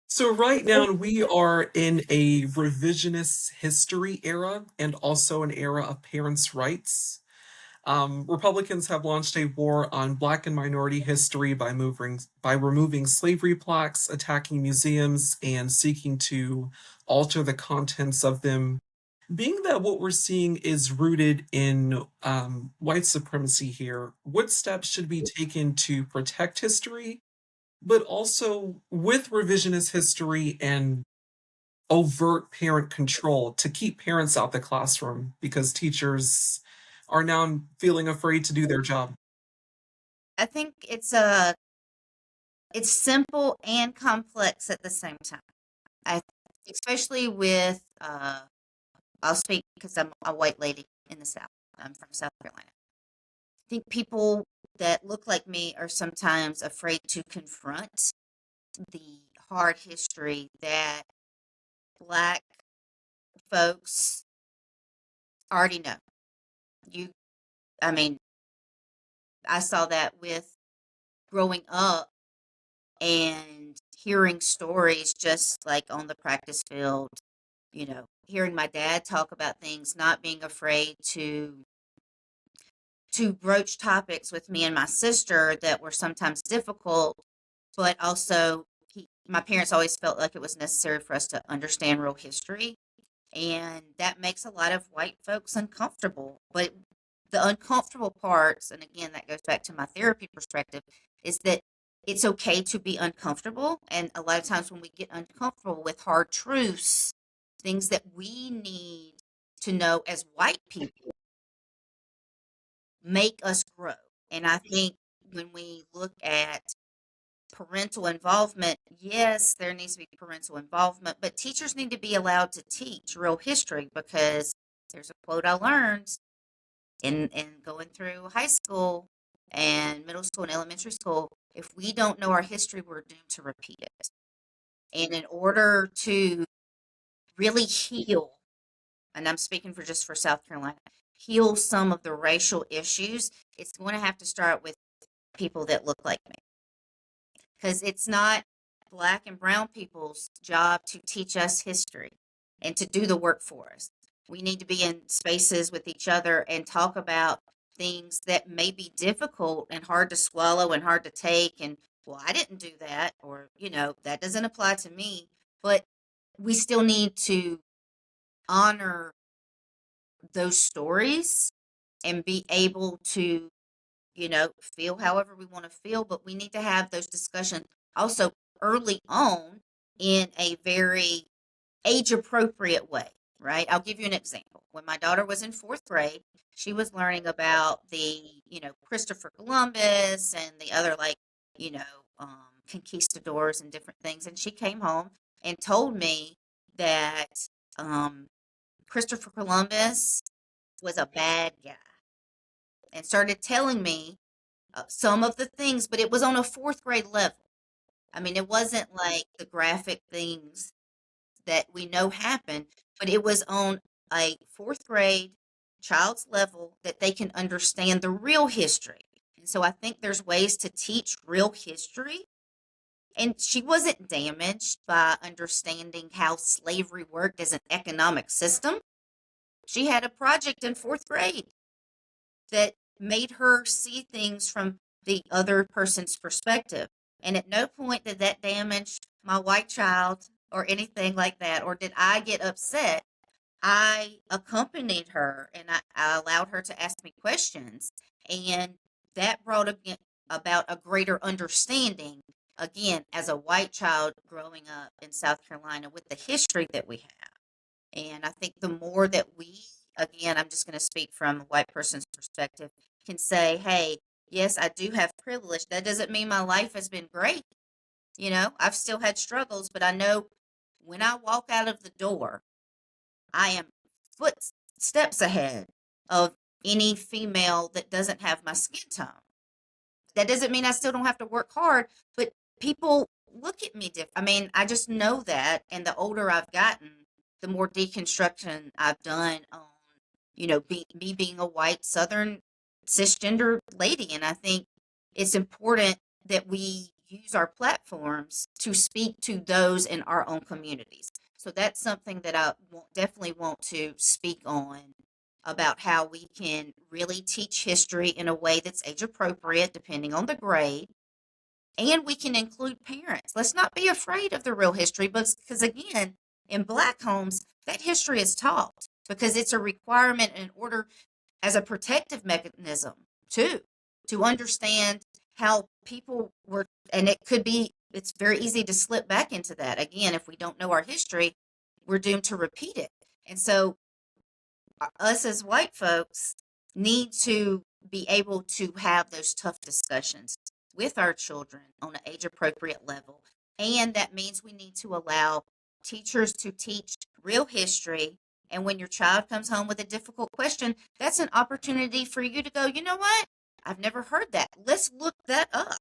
So, right me. now, we are in a revisionist history era and also an era of parents' rights. Republicans have launched a war on Black and minority history by removing slavery plaques, attacking museums, and seeking to alter the contents of them. Being that what we're seeing is rooted in white supremacy here, what steps should be taken to protect history, but also with revisionist history and overt parent control to keep parents out the classroom because teachers are now feeling afraid to do their job? I think it's simple and complex at the same time. I especially with I'll speak because I'm a white lady in the South. I'm from South Carolina. I think people that look like me are sometimes afraid to confront the hard history that Black folks already know. You, I mean, I saw that with growing up and hearing stories just like on the practice field, hearing my dad talk about things, not being afraid to broach topics with me and my sister that were sometimes difficult, but also my parents always felt like it was necessary for us to understand real history. And that makes a lot of white folks uncomfortable. But the uncomfortable parts, and again, that goes back to my therapy perspective, is that it's okay to be uncomfortable. And a lot of times when we get uncomfortable with hard truths, things that we need to know as white people make us grow. And I think when we look at parental involvement, yes, there needs to be parental involvement, but teachers need to be allowed to teach real history because there's a quote I learned in going through high school and middle school and elementary school. If we don't know our history, we're doomed to repeat it. And in order to really heal, and I'm speaking for South Carolina, heal some of the racial issues, it's going to have to start with people that look like me. Because it's not Black and brown people's job to teach us history and to do the work for us. We need to be in spaces with each other and talk about things that may be difficult and hard to swallow and hard to take. And, well, I didn't do that, or, that doesn't apply to me. But we still need to honor those stories and be able to feel however we want to feel, but we need to have those discussions also early on in a very age appropriate way, right? I'll give you an example. When my daughter was in fourth grade, she was learning about Christopher Columbus and the other, conquistadors and different things. And she came home and told me that Christopher Columbus was a bad guy and started telling me some of the things, but it was on a fourth grade level. I mean, it wasn't like the graphic things that we know happen, but it was on a fourth grade child's level that they can understand the real history. And so I think there's ways to teach real history. And she wasn't damaged by understanding how slavery worked as an economic system. She had a project in fourth grade that made her see things from the other person's perspective. And at no point did that damage my white child or anything like that, or did I get upset. I accompanied her and I allowed her to ask me questions. And that brought about a greater understanding, again, as a white child growing up in South Carolina with the history that we have. And I think the more that we, again, I'm just going to speak from a white person's perspective, can say, hey, yes, I do have privilege. That doesn't mean my life has been great. I've still had struggles, but I know when I walk out of the door, I am footsteps ahead of any female that doesn't have my skin tone. That doesn't mean I still don't have to work hard, but people look at me different. I mean, I just know that. And the older I've gotten, the more deconstruction I've done on, me being a white Southern cisgender lady. And I think it's important that we use our platforms to speak to those in our own communities. So that's something that I definitely want to speak on about how we can really teach history in a way that's age appropriate, depending on the grade. And we can include parents. Let's not be afraid of the real history, because again, in Black homes, that history is taught because it's a requirement in order as a protective mechanism too, to understand how people were, and it's very easy to slip back into that. Again, if we don't know our history, we're doomed to repeat it. And so us as white folks need to be able to have those tough discussions with our children on an age appropriate level. And that means we need to allow teachers to teach real history. And when your child comes home with a difficult question, that's an opportunity for you to go, you know what? I've never heard that. Let's look that up,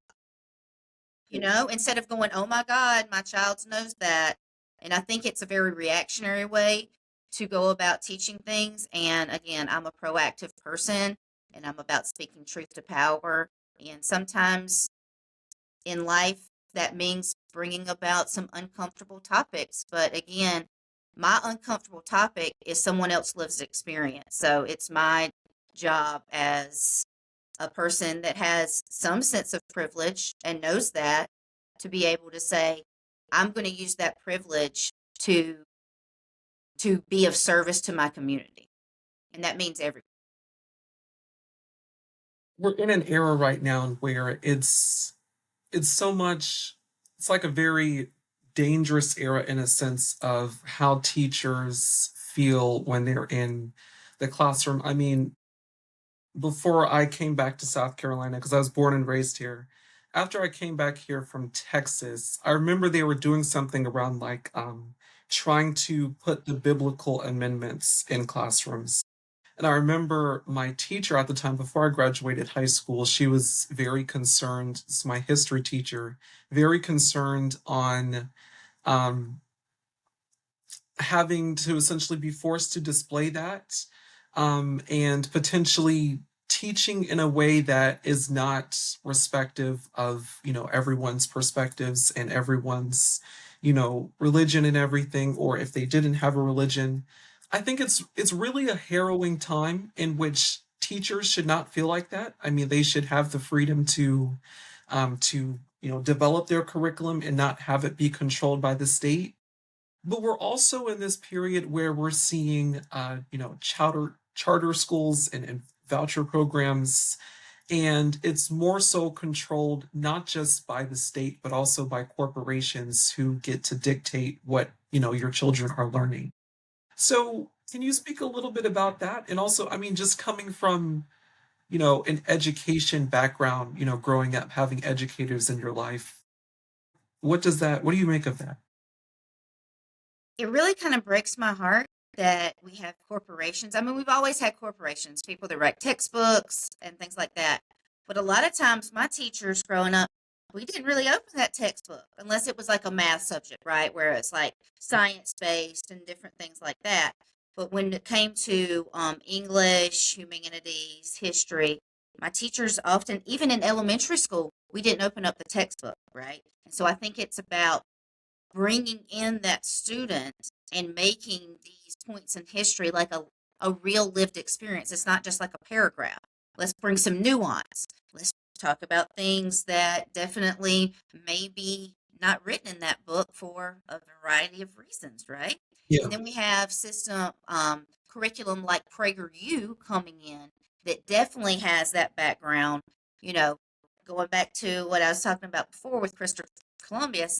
instead of going, oh my God, my child knows that. And I think it's a very reactionary way to go about teaching things. And again, I'm a proactive person and I'm about speaking truth to power. And sometimes in life, that means bringing about some uncomfortable topics. But again, my uncomfortable topic is someone else's lived experience. So it's my job as a person that has some sense of privilege and knows that, to be able to say, I'm going to use that privilege to be of service to my community. And that means everyone. We're in an era right now where it's so much, it's like a very dangerous era in a sense of how teachers feel when they're in the classroom. I mean, before I came back to South Carolina, because I was born and raised here, after I came back here from Texas, I remember they were doing something around like trying to put the biblical amendments in classrooms. And I remember my teacher at the time, before I graduated high school, she was very concerned. It's my history teacher, very concerned on um, having to essentially be forced to display that, and potentially teaching in a way that is not respective of everyone's perspectives and everyone's religion and everything, or if they didn't have a religion. I think it's really a harrowing time in which teachers should not feel like that. I mean, they should have the freedom to develop their curriculum and not have it be controlled by the state. But we're also in this period where we're seeing, charter schools and voucher programs, and it's more so controlled not just by the state, but also by corporations who get to dictate what your children are learning. So, can you speak a little bit about that? And also, I mean, just coming from an education background, growing up having educators in your life, what do you make of that? It really kind of breaks my heart that we have corporations. I mean, we've always had corporations, people that write textbooks and things like that. But a lot of times, my teachers growing up, we didn't really open that textbook unless it was like a math subject, right? Where it's like science based and different things like that. But when it came to English, humanities, history, my teachers often, even in elementary school, we didn't open up the textbook, right? And so I think it's about bringing in that student and making these points in history like a real lived experience. It's not just like a paragraph. Let's bring some nuance. Let's talk about things that definitely may be not written in that book for a variety of reasons, right? Yeah. And then we have system curriculum like PragerU coming in that definitely has that background, you know, going back to what I was talking about before with Christopher Columbus.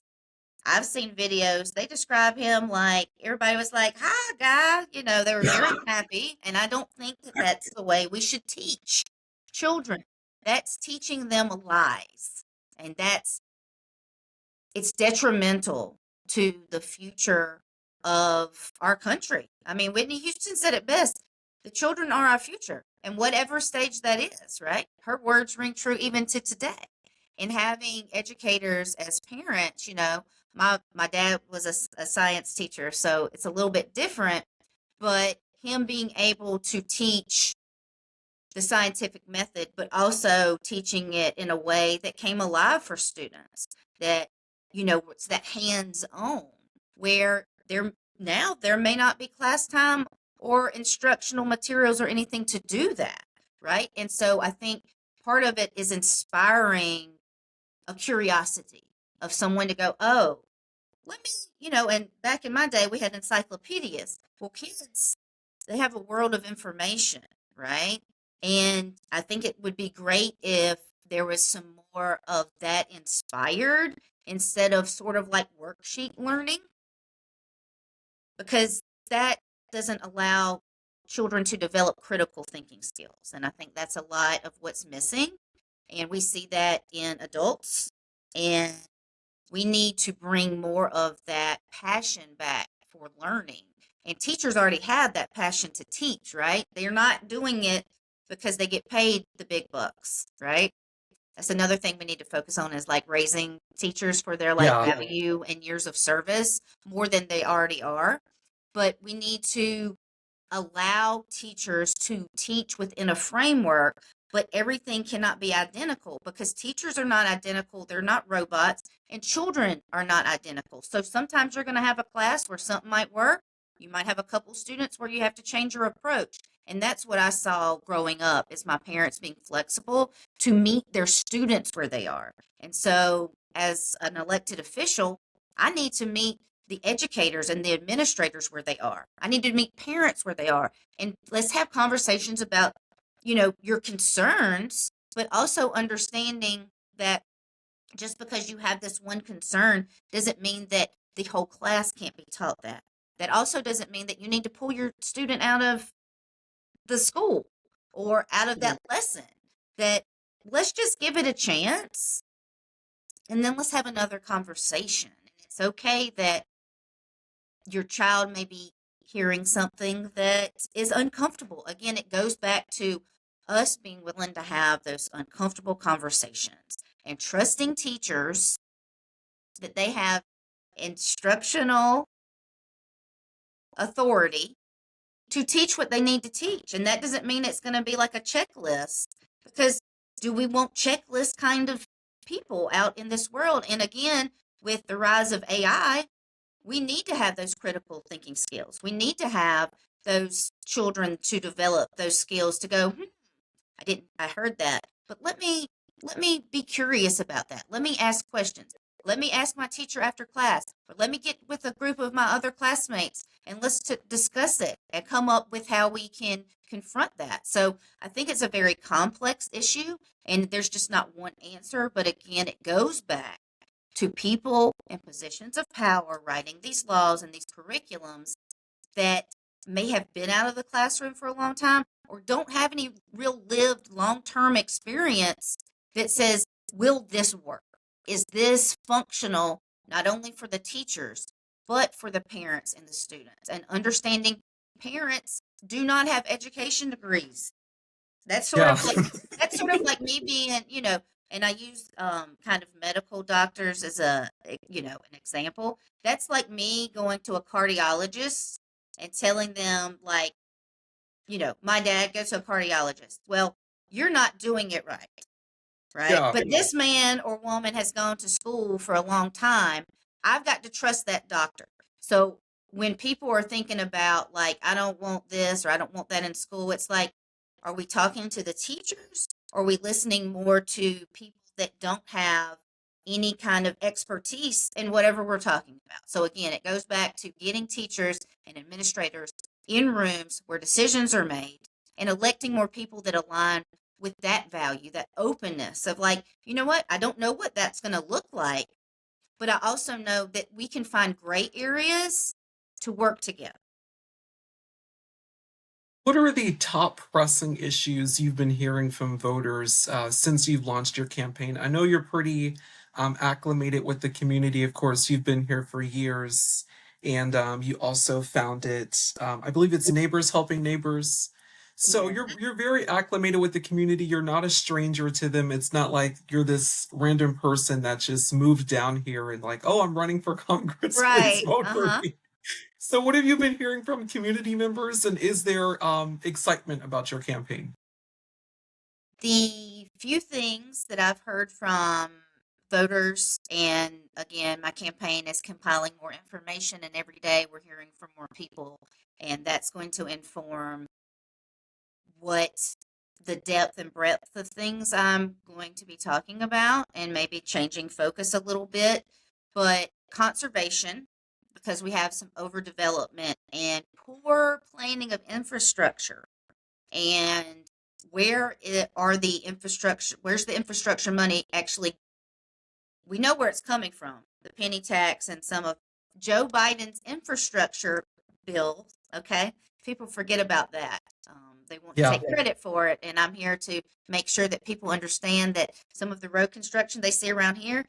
I've seen videos. They describe him like everybody was like, "Hi, guy." They were very happy. And I don't think that that's the way we should teach children. That's teaching them lies. And it's detrimental to the future of our country. I mean, Whitney Houston said it best: the children are our future. And whatever stage that is, right? Her words ring true even to today. And having educators as parents, my dad was a science teacher, so it's a little bit different, but him being able to teach the scientific method, but also teaching it in a way that came alive for students, that, it's that hands on, where there may not be class time or instructional materials or anything to do that, right? And so I think part of it is inspiring a curiosity of someone to go, oh, let me, and back in my day, we had encyclopedias. Well, kids, they have a world of information, right? And I think it would be great if there was some more of that inspired instead of sort of like worksheet learning, because that doesn't allow children to develop critical thinking skills. And I think that's a lot of what's missing. And we see that in adults. And we need to bring more of that passion back for learning. And teachers already have that passion to teach, right? They're not doing it because they get paid the big bucks, right? That's another thing we need to focus on, is like raising teachers for their like Yeah. value and years of service more than they already are. But we need to allow teachers to teach within a framework, but everything cannot be identical, because teachers are not identical. They're not robots, and children are not identical. So sometimes you're going to have a class where something might work. You might have a couple students where you have to change your approach. And that's what I saw growing up, is my parents being flexible to meet their students where they are. And so as an elected official, I need to meet the educators and the administrators where they are. I need to meet parents where they are. And let's have conversations about, your concerns, but also understanding that just because you have this one concern doesn't mean that the whole class can't be taught that. That also doesn't mean that you need to pull your student out of the school or out of that lesson. That let's just give it a chance, and then let's have another conversation. And it's okay that your child may be hearing something that is uncomfortable. Again, it goes back to us being willing to have those uncomfortable conversations and trusting teachers that they have instructional authority to teach what they need to teach. And that doesn't mean it's going to be like a checklist, because do we want checklist kind of people out in this world? And again, with the rise of AI, we need to have those critical thinking skills. We need to have those children to develop those skills to go, I heard that, but let me be curious about that. Let me ask questions. Let me ask my teacher after class, or let me get with a group of my other classmates and let's discuss it and come up with how we can confront that. So I think it's a very complex issue, and there's just not one answer. But again, it goes back to people in positions of power writing these laws and these curriculums that may have been out of the classroom for a long time, or don't have any real lived long-term experience that says, will this work? Is this functional not only for the teachers, but for the parents and the students? And understanding parents do not have education degrees. That's sort Yeah. of like that's sort of like me being, and I use kind of medical doctors as an example. That's like me going to a cardiologist and telling them, like, my dad goes to a cardiologist. Well, you're not doing it right, right? Yeah. But this man or woman has gone to school for a long time. I've got to trust that doctor. So when people are thinking about, like, I don't want this or I don't want that in school, it's like, are we talking to the teachers? Or are we listening more to people that don't have any kind of expertise in whatever we're talking about? So again, it goes back to getting teachers and administrators in rooms where decisions are made, and electing more people that align with that value, that openness of, like, you know what? I don't know what that's going to look like, but I also know that we can find gray areas to work together. What are the top pressing issues you've been hearing from voters since you've launched your campaign? I know you're pretty acclimated with the community. Of course, you've been here for years, and you also founded, I believe it's Neighbors Helping Neighbors. So Yeah. you're very acclimated with the community. You're not a stranger to them. It's not like you're this random person that just moved down here and like, oh, I'm running for Congress. Please Right. vote for Uh-huh. me. So what have you been hearing from community members, and is there excitement about your campaign? The few things that I've heard from voters. And again, my campaign is compiling more information, and every day we're hearing from more people, and that's going to inform what the depth and breadth of things I'm going to be talking about, and maybe changing focus a little bit. But conservation, because we have some overdevelopment and poor planning of infrastructure, and are the infrastructure, where's the infrastructure money actually? We know where it's coming from, the penny tax and some of Joe Biden's infrastructure bill. Okay, people forget about that. They want to Yeah. take credit for it, and I'm here to make sure that people understand that some of the road construction they see around here,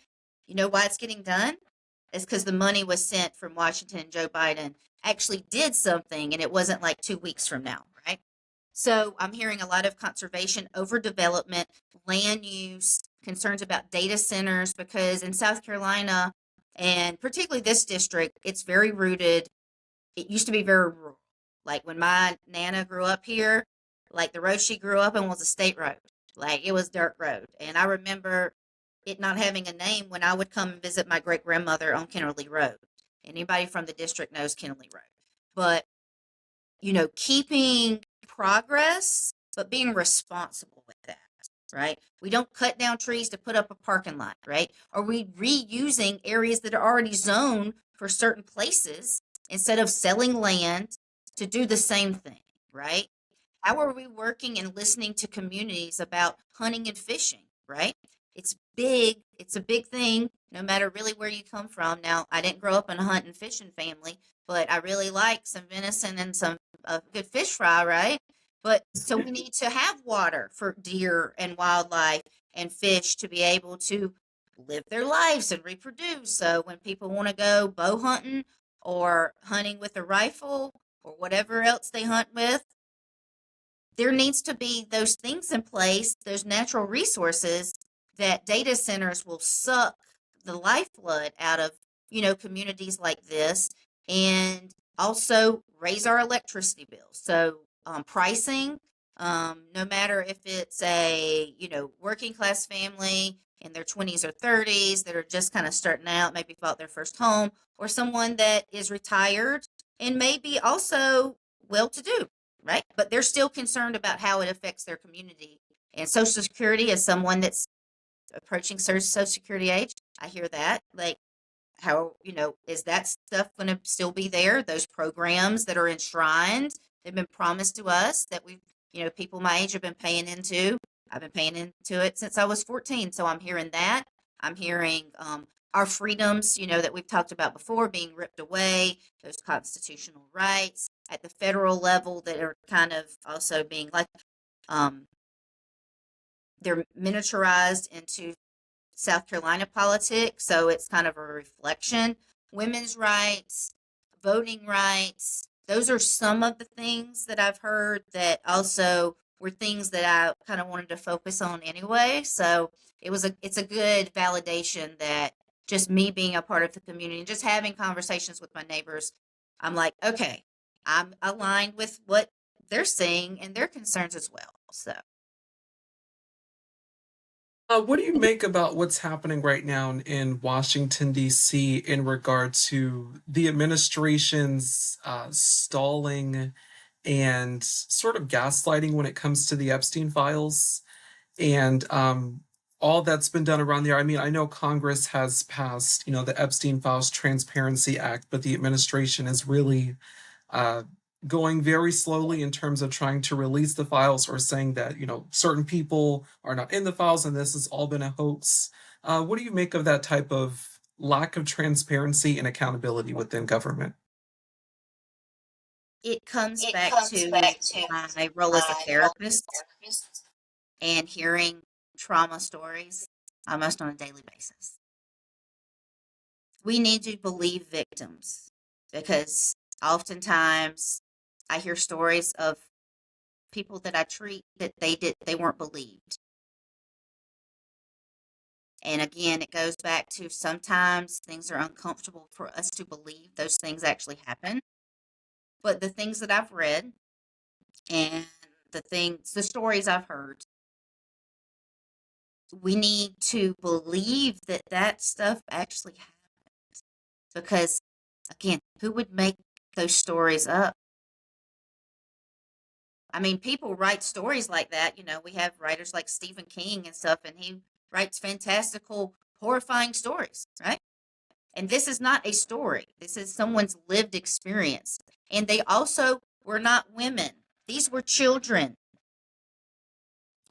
you know why it's getting done? It's because the money was sent from Washington, and Joe Biden actually did something, and it wasn't like 2 weeks from now, right? So I'm hearing a lot of conservation, overdevelopment, land use, concerns about data centers, because in South Carolina, and particularly this district, it's very rooted. It used to be very rural. Like when my Nana grew up here, like the road she grew up in was a state road. Like it was dirt road. And I remember it not having a name when I would come and visit my great grandmother on Kennerly Road. Anybody from the district knows Kennerly Road. But keeping progress, but being responsible with that, right? We don't cut down trees to put up a parking lot, right? Are we reusing areas that are already zoned for certain places instead of selling land to do the same thing, right? How are we working and listening to communities about hunting and fishing, right? It's big. It's a big thing, no matter really where you come from. Now, I didn't grow up in a hunt and fishing family, but I really like some venison and some good fish fry, right? But so we need to have water for deer and wildlife and fish to be able to live their lives and reproduce. So when people want to go bow hunting or hunting with a rifle or whatever else they hunt with, there needs to be those things in place, those natural resources that data centers will suck the lifeblood out of, communities like this, and also raise our electricity bills. So pricing, no matter if it's a, working class family in their 20s or 30s that are just kind of starting out, maybe bought their first home, or someone that is retired and maybe also well to do, right? But they're still concerned about how it affects their community. And Social Security, as someone that's approaching Social Security age, I hear that. Like, how, is that stuff going to still be there? Those programs that are enshrined, they've been promised to us that people my age have been paying into. I've been paying into it since I was 14. So I'm hearing that. I'm hearing our freedoms, that we've talked about before, being ripped away, those constitutional rights at the federal level that are kind of also being like, they're miniaturized into South Carolina politics, so it's kind of a reflection. Women's rights, voting rights, those are some of the things that I've heard that also were things that I kind of wanted to focus on anyway. So it's a good validation that just me being a part of the community and just having conversations with my neighbors, I'm like, okay, I'm aligned with what they're saying and their concerns as well. So What do you make about what's happening right now in Washington, D.C., in regard to the administration's stalling and sort of gaslighting when it comes to the Epstein files and all that's been done around there? I mean, I know Congress has passed, the Epstein Files Transparency Act, but the administration is really uh, going very slowly in terms of trying to release the files, or saying that certain people are not in the files and this has all been a hoax. What do you make of that type of lack of transparency and accountability within government? it comes back to my role as a therapist and hearing trauma stories almost on a daily basis. We need to believe victims, because oftentimes I hear stories of people that I treat that they weren't believed. And again, it goes back to sometimes things are uncomfortable for us to believe those things actually happen. But the things that I've read and the stories I've heard, we need to believe that that stuff actually happens. Because, again, who would make those stories up? I mean, people write stories like that. We have writers like Stephen King and stuff, and he writes fantastical, horrifying stories, right? And this is not a story. This is someone's lived experience. And they also were not women. These were children.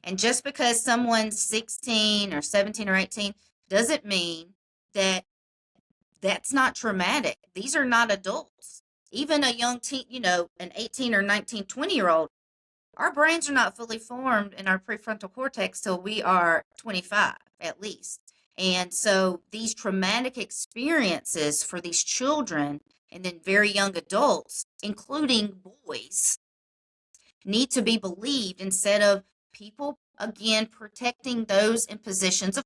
And just because someone's 16 or 17 or 18 doesn't mean that that's not traumatic. These are not adults. Even a young teen, an 18 or 19, 20-year-old, our brains are not fully formed in our prefrontal cortex till we are 25 at least. And so these traumatic experiences for these children and then very young adults, including boys, need to be believed instead of people, again, protecting those in positions of.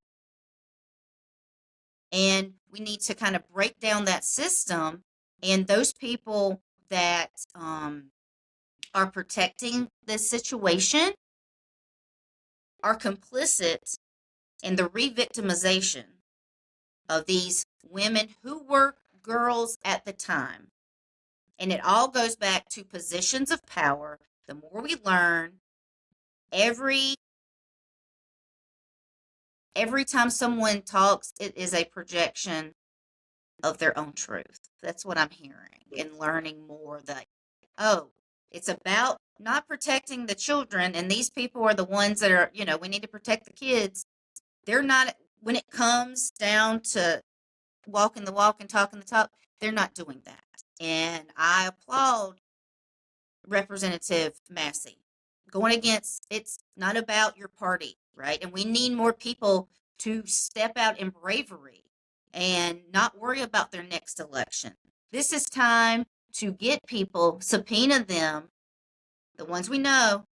And we need to kind of break down that system, and those people that are protecting this situation are complicit in the re-victimization of these women who were girls at the time. And it all goes back to positions of power. The more we learn, every time someone talks, it is a projection of their own truth. That's what I'm hearing and learning more that, oh, it's about not protecting the children, and these people are the ones that are, we need to protect the kids. They're not, when it comes down to walking the walk and talking the talk, they're not doing that. And I applaud Representative Massey going against, it's not about your party, right? And we need more people to step out in bravery and not worry about their next election. This is time to get people, subpoena them, the ones we know,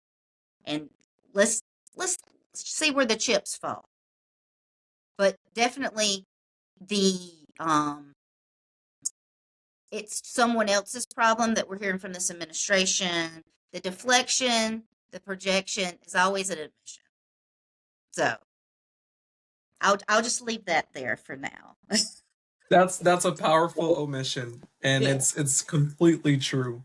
and let's see where the chips fall. But definitely the it's someone else's problem that we're hearing from this administration. The deflection, the projection is always an admission. So I'll just leave that there for now. That's a powerful omission, and Yeah. it's completely true.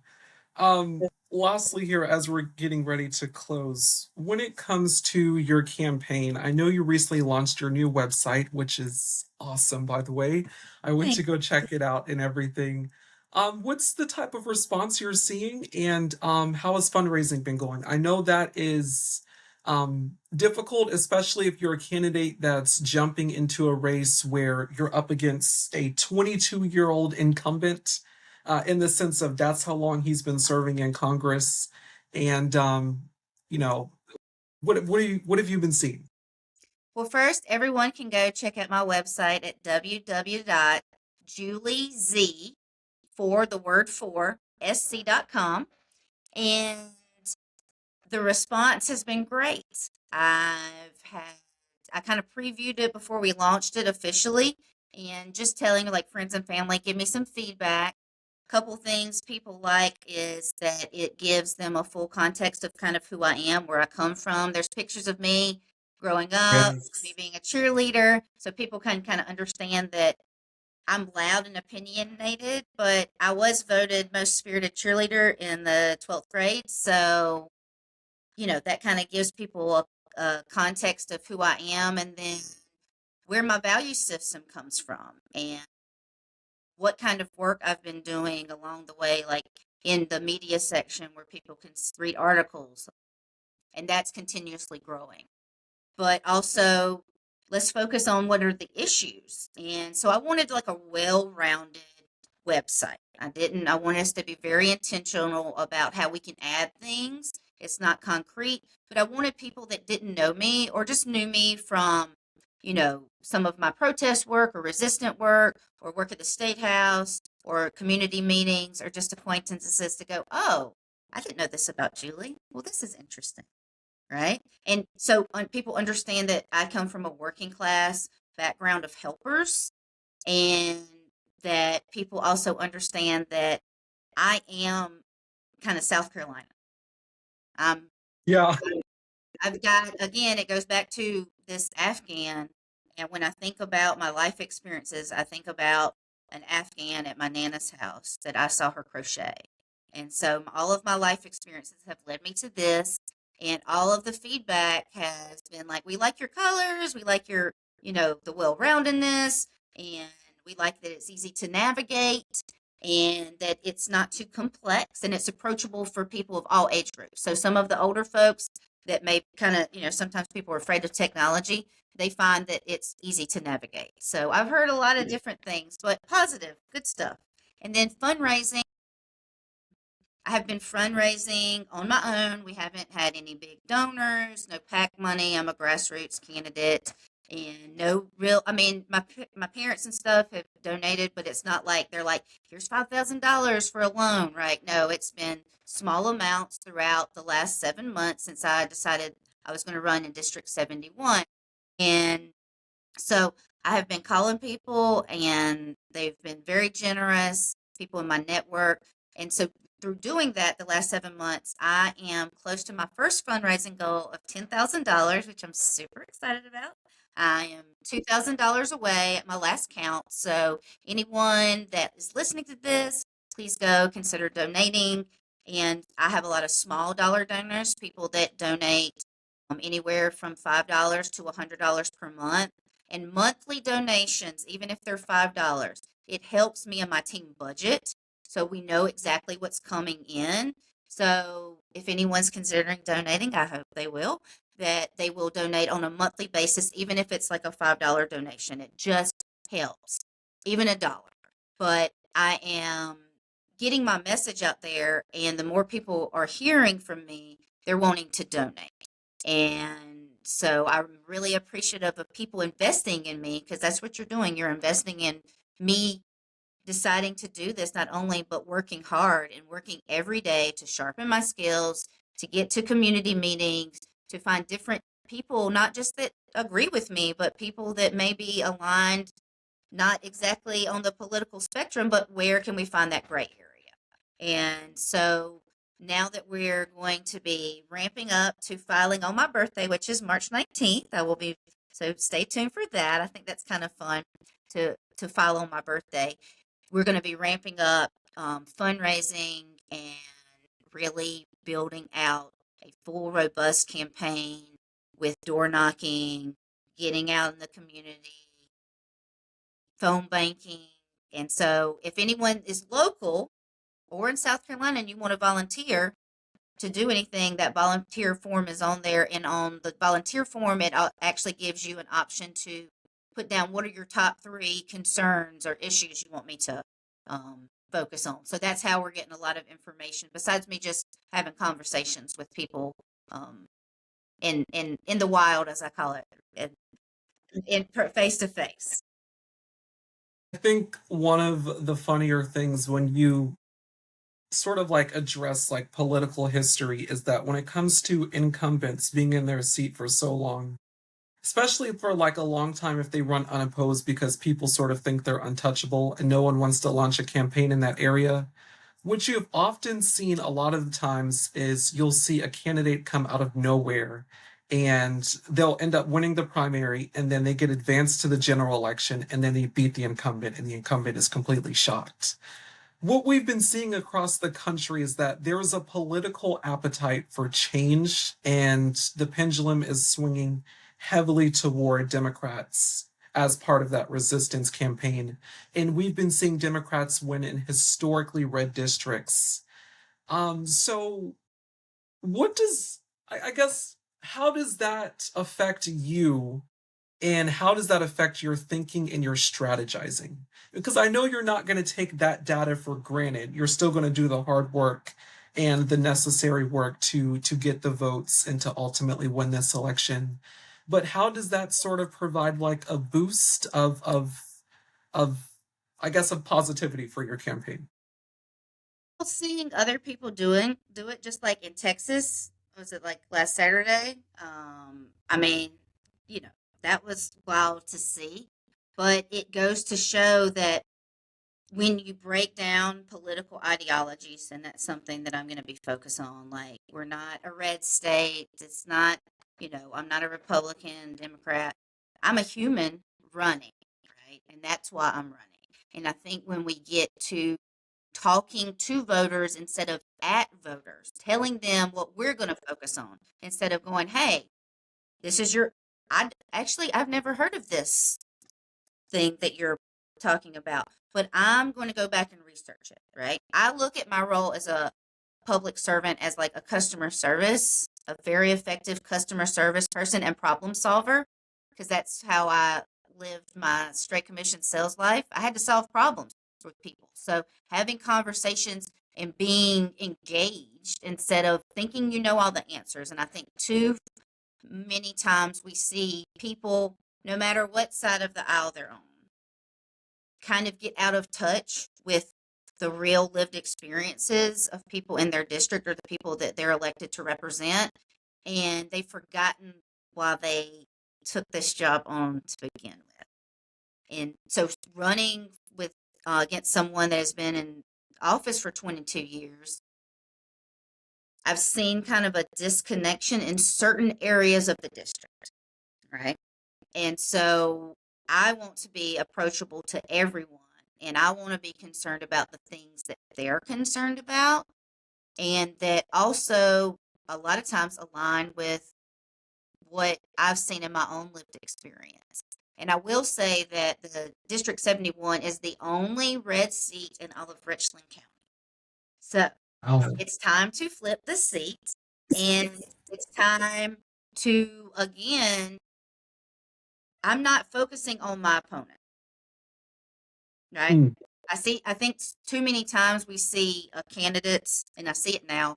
Lastly, here, as we're getting ready to close, when it comes to your campaign, I know you recently launched your new website, which is awesome, by the way. I went to go check it out and everything. What's the type of response you're seeing, and how has fundraising been going? I know that is difficult, especially if you're a candidate that's jumping into a race where you're up against a 22-year-old incumbent, in the sense of that's how long he's been serving in Congress. And you know, what have you been seeing? Well, first, everyone can go check out my website at www.juliez, for the word for, sc.com. And the response has been great. I kind of previewed it before we launched it officially, and just telling like friends and family, give me some feedback. Couple things people like is that it gives them a full context of kind of who I am, where I come from. There's pictures of me growing up, me Yes. being a cheerleader, so people can kind of understand that I'm loud and opinionated, but I was voted most spirited cheerleader in the 12th grade. So, that kind of gives people a context of who I am, and then where my value system comes from and what kind of work I've been doing along the way, like in the media section where people can read articles, and that's continuously growing. But also, let's focus on what are the issues. And so I wanted like a well-rounded website. I want us to be very intentional about how we can add things. It's not concrete, but I wanted people that didn't know me or just knew me from, some of my protest work or resistant work or work at the State House or community meetings or just acquaintances to go, oh, I didn't know this about Julie. Well, this is interesting, right? And so people understand that I come from a working class background of helpers, and that people also understand that I am kind of South Carolina. Um, Yeah. I've got, again, it goes back to this Afghan, and when I think about my life experiences, I think about an Afghan at my Nana's house that I saw her crochet. And so all of my life experiences have led me to this. And all of the feedback has been like, we like your colors, we like your, the well roundedness, and we like that it's easy to navigate and that it's not too complex and it's approachable for people of all age groups. So some of the older folks that may kind of, sometimes people are afraid of technology, they find that it's easy to navigate. So I've heard a lot of different things, but positive, good stuff. And then fundraising. I have been fundraising on my own. We haven't had any big donors, no PAC money. I'm a grassroots candidate, and no real. I mean, my parents and stuff have donated, but it's not like they're like, here's $5,000 for a loan, right? No, it's been small amounts throughout the last 7 months since I decided I was going to run in District 71, and so I have been calling people and they've been very generous, people in my network. And so through doing that the last 7 months, I am close to my first fundraising goal of $10,000, which I'm super excited about. I am $2,000 away at my last count. So anyone that is listening to this, please go consider donating. And I have a lot of small dollar donors, people that donate anywhere from $5 to $100 per month, and monthly donations, even if they're $5, it helps me and my team budget so we know exactly what's coming in. So if anyone's considering donating, I hope they will, that they will donate on a monthly basis, even if it's like a $5 donation. It just helps, even a dollar. But I am getting my message out there, and the more people are hearing from me, they're wanting to donate. And so I'm really appreciative of people investing in me because that's what you're doing. You're investing in me deciding to do this, not only, but working hard and working every day to sharpen my skills, to get to community meetings, to find different people, not just that agree with me, but people that may be aligned, not exactly on the political spectrum, but where can we find that gray area? And so now that we're going to be ramping up to filing on my birthday, which is March 19th, I will be, so stay tuned for that. I think that's kind of fun to file on my birthday. We're going to be ramping up fundraising and really building out a full, robust campaign with door knocking, getting out in the community, phone banking. And so if anyone is local or in South Carolina and you want to volunteer to do anything, that volunteer form is on there. And on the volunteer form, it actually gives you an option to put down what are your top 3 concerns or issues you want me to focus on. So that's how we're getting a lot of information, besides me just having conversations with people in the wild, as I call it, in face to face. I think one of the funnier things when you sort of like address like political history is that when it comes to incumbents being in their seat for so long, especially for like a long time if they run unopposed because people sort of think they're untouchable and no one wants to launch a campaign in that area. What you've often seen a lot of the times is you'll see a candidate come out of nowhere and they'll end up winning the primary and then they get advanced to the general election and then they beat the incumbent and the incumbent is completely shocked. What we've been seeing across the country is that there is a political appetite for change, and the pendulum is swinging heavily toward Democrats as part of that resistance campaign. And we've been seeing Democrats win in historically red districts. So what does, I guess, how does that affect you and how does that affect your thinking and your strategizing? Because I know you're not going to take that data for granted. You're still going to do the hard work and the necessary work to get the votes and to ultimately win this election. But how does that sort of provide like a boost of I guess of positivity for your campaign? Seeing other people do it, just like in Texas, was it like last Saturday? I mean, you know, that was wild to see, but it goes to show that when you break down political ideologies, and that's something that I'm going to be focused on. Like, we're not a red state. It's not I'm not a Republican, Democrat. I'm a human running, right? And that's why I'm running. And I think when we get to talking to voters instead of at voters, telling them what we're going to focus on instead of going, hey, this is I've never heard of this thing that you're talking about, but I'm going to go back and research it, right? I look at my role as a public servant as like a customer service, a very effective customer service person and problem solver, because that's how I lived my straight commission sales life. I had to solve problems with people. So having conversations and being engaged instead of thinking you know all the answers. And I think too many times we see people, no matter what side of the aisle they're on, kind of get out of touch with the real lived experiences of people in their district or the people that they're elected to represent. And they've forgotten why they took this job on to begin with. And so running with against someone that has been in office for 22 years, I've seen kind of a disconnection in certain areas of the district, right? And so I want to be approachable to everyone, and I want to be concerned about the things that they're concerned about, and that also a lot of times align with what I've seen in my own lived experience. And I will say that the District 71 is the only red seat in all of Richland County. So Oh. it's time to flip the seat, and it's time to, again, I'm not focusing on my opponent, right? Mm. I think too many times we see candidates, and I see it now,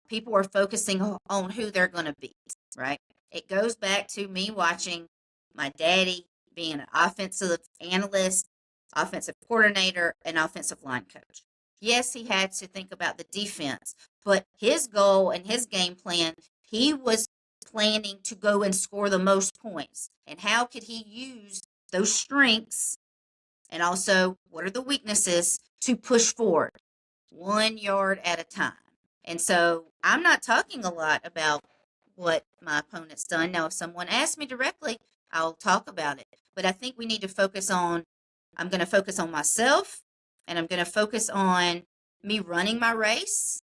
people are focusing on who they're going to beat, right? It goes back to me watching my daddy being an offensive analyst, offensive coordinator, and offensive line coach. Yes, he had to think about the defense, but his goal and his game plan, he was planning to go and score the most points. And how could he use those strengths and also what are the weaknesses to push forward 1 yard at a time? And so I'm not talking a lot about what my opponent's done. Now, if someone asks me directly, I'll talk about it. But I think we need to I'm going to focus on myself, and I'm going to focus on me running my race.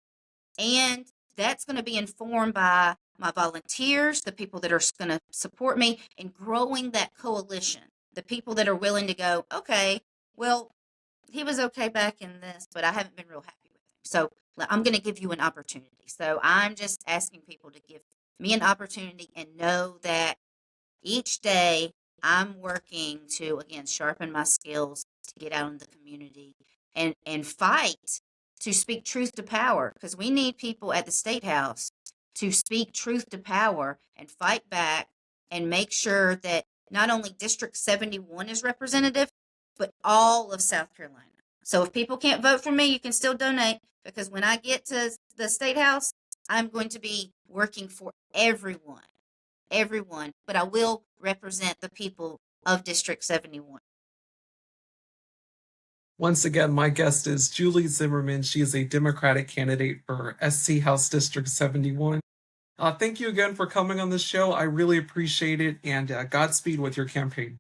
And that's going to be informed by my volunteers, the people that are going to support me, and growing that coalition, the people that are willing to go, okay, well, he was okay back in this, but I haven't been real happy with him. So I'm going to give you an opportunity. So I'm just asking people to give me an opportunity and know that each day I'm working to, again, sharpen my skills to get out in the community and fight to speak truth to power, because we need people at the State House to speak truth to power and fight back and make sure that not only District 71 is representative, but all of South Carolina. So if people can't vote for me, you can still donate, because when I get to the State House, I'm going to be working for everyone, but I will represent the people of District 71. Once again, my guest is Julie Zimmerman. She is a Democratic candidate for SC House District 71. Thank you again for coming on the show. I really appreciate it, and Godspeed with your campaign.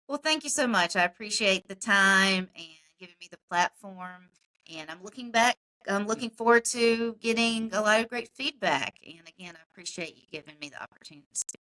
Well, thank you so much. I appreciate the time and giving me the platform. And I'm looking forward to getting a lot of great feedback. And again, I appreciate you giving me the opportunity to speak.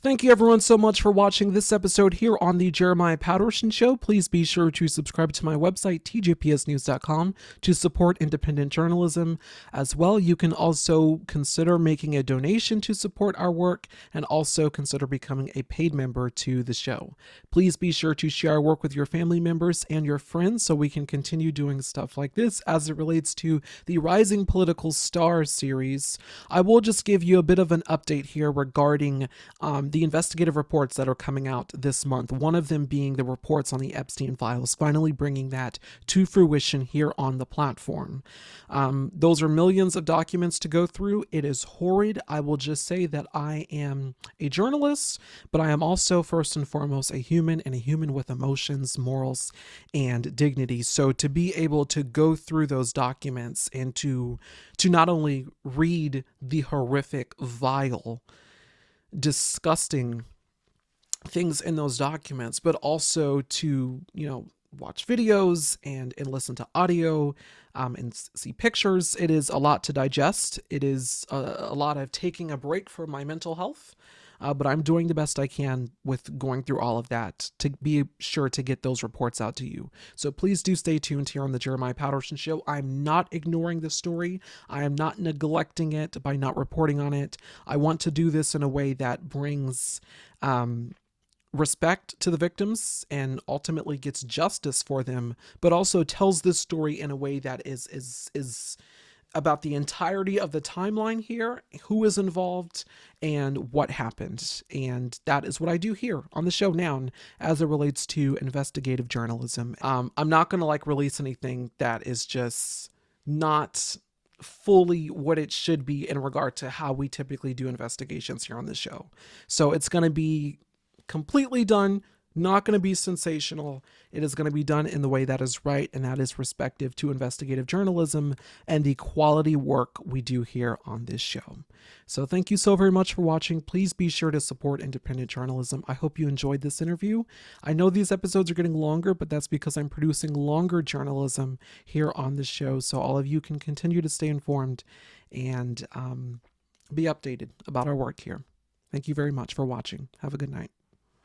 Thank you everyone so much for watching this episode here on the Jeremiah Patterson Show. Please be sure to subscribe to my website, tjpsnews.com, to support independent journalism. As well, you can also consider making a donation to support our work, and also consider becoming a paid member to the show. Please be sure to share our work with your family members and your friends so we can continue doing stuff like this as it relates to the Rising Political Stars series. I will just give you a bit of an update here regarding the investigative reports that are coming out this month, one of them being the reports on the Epstein files, finally bringing that to fruition here on the platform. Those are millions of documents to go through. It is horrid. I will just say that I am a journalist, but I am also first and foremost a human, and a human with emotions, morals, and dignity. So to be able to go through those documents and to not only read the horrific, vile disgusting things in those documents, but also to, watch videos and listen to audio, and see pictures. It is a lot to digest. It is a lot of taking a break for my mental health. But I'm doing the best I can with going through all of that to be sure to get those reports out to you. So please do stay tuned here on the Jeremiah Patterson Show. I'm not ignoring the story. I am not neglecting it by not reporting on it. I want to do this in a way that brings respect to the victims and ultimately gets justice for them, but also tells this story in a way that is about the entirety of the timeline here, who is involved, and what happened. And that is what I do here on the show now as it relates to investigative journalism. I'm not going to release anything that is just not fully what it should be in regard to how we typically do investigations here on the show. So it's going to be completely done, not going to be sensational. It is going to be done in the way that is right, and that is respective to investigative journalism and the quality work we do here on this show. So thank you so very much for watching. Please be sure to support independent journalism. I hope you enjoyed this interview. I know these episodes are getting longer, but that's because I'm producing longer journalism here on this show, so all of you can continue to stay informed and be updated about our work here. Thank you very much for watching. Have a good night.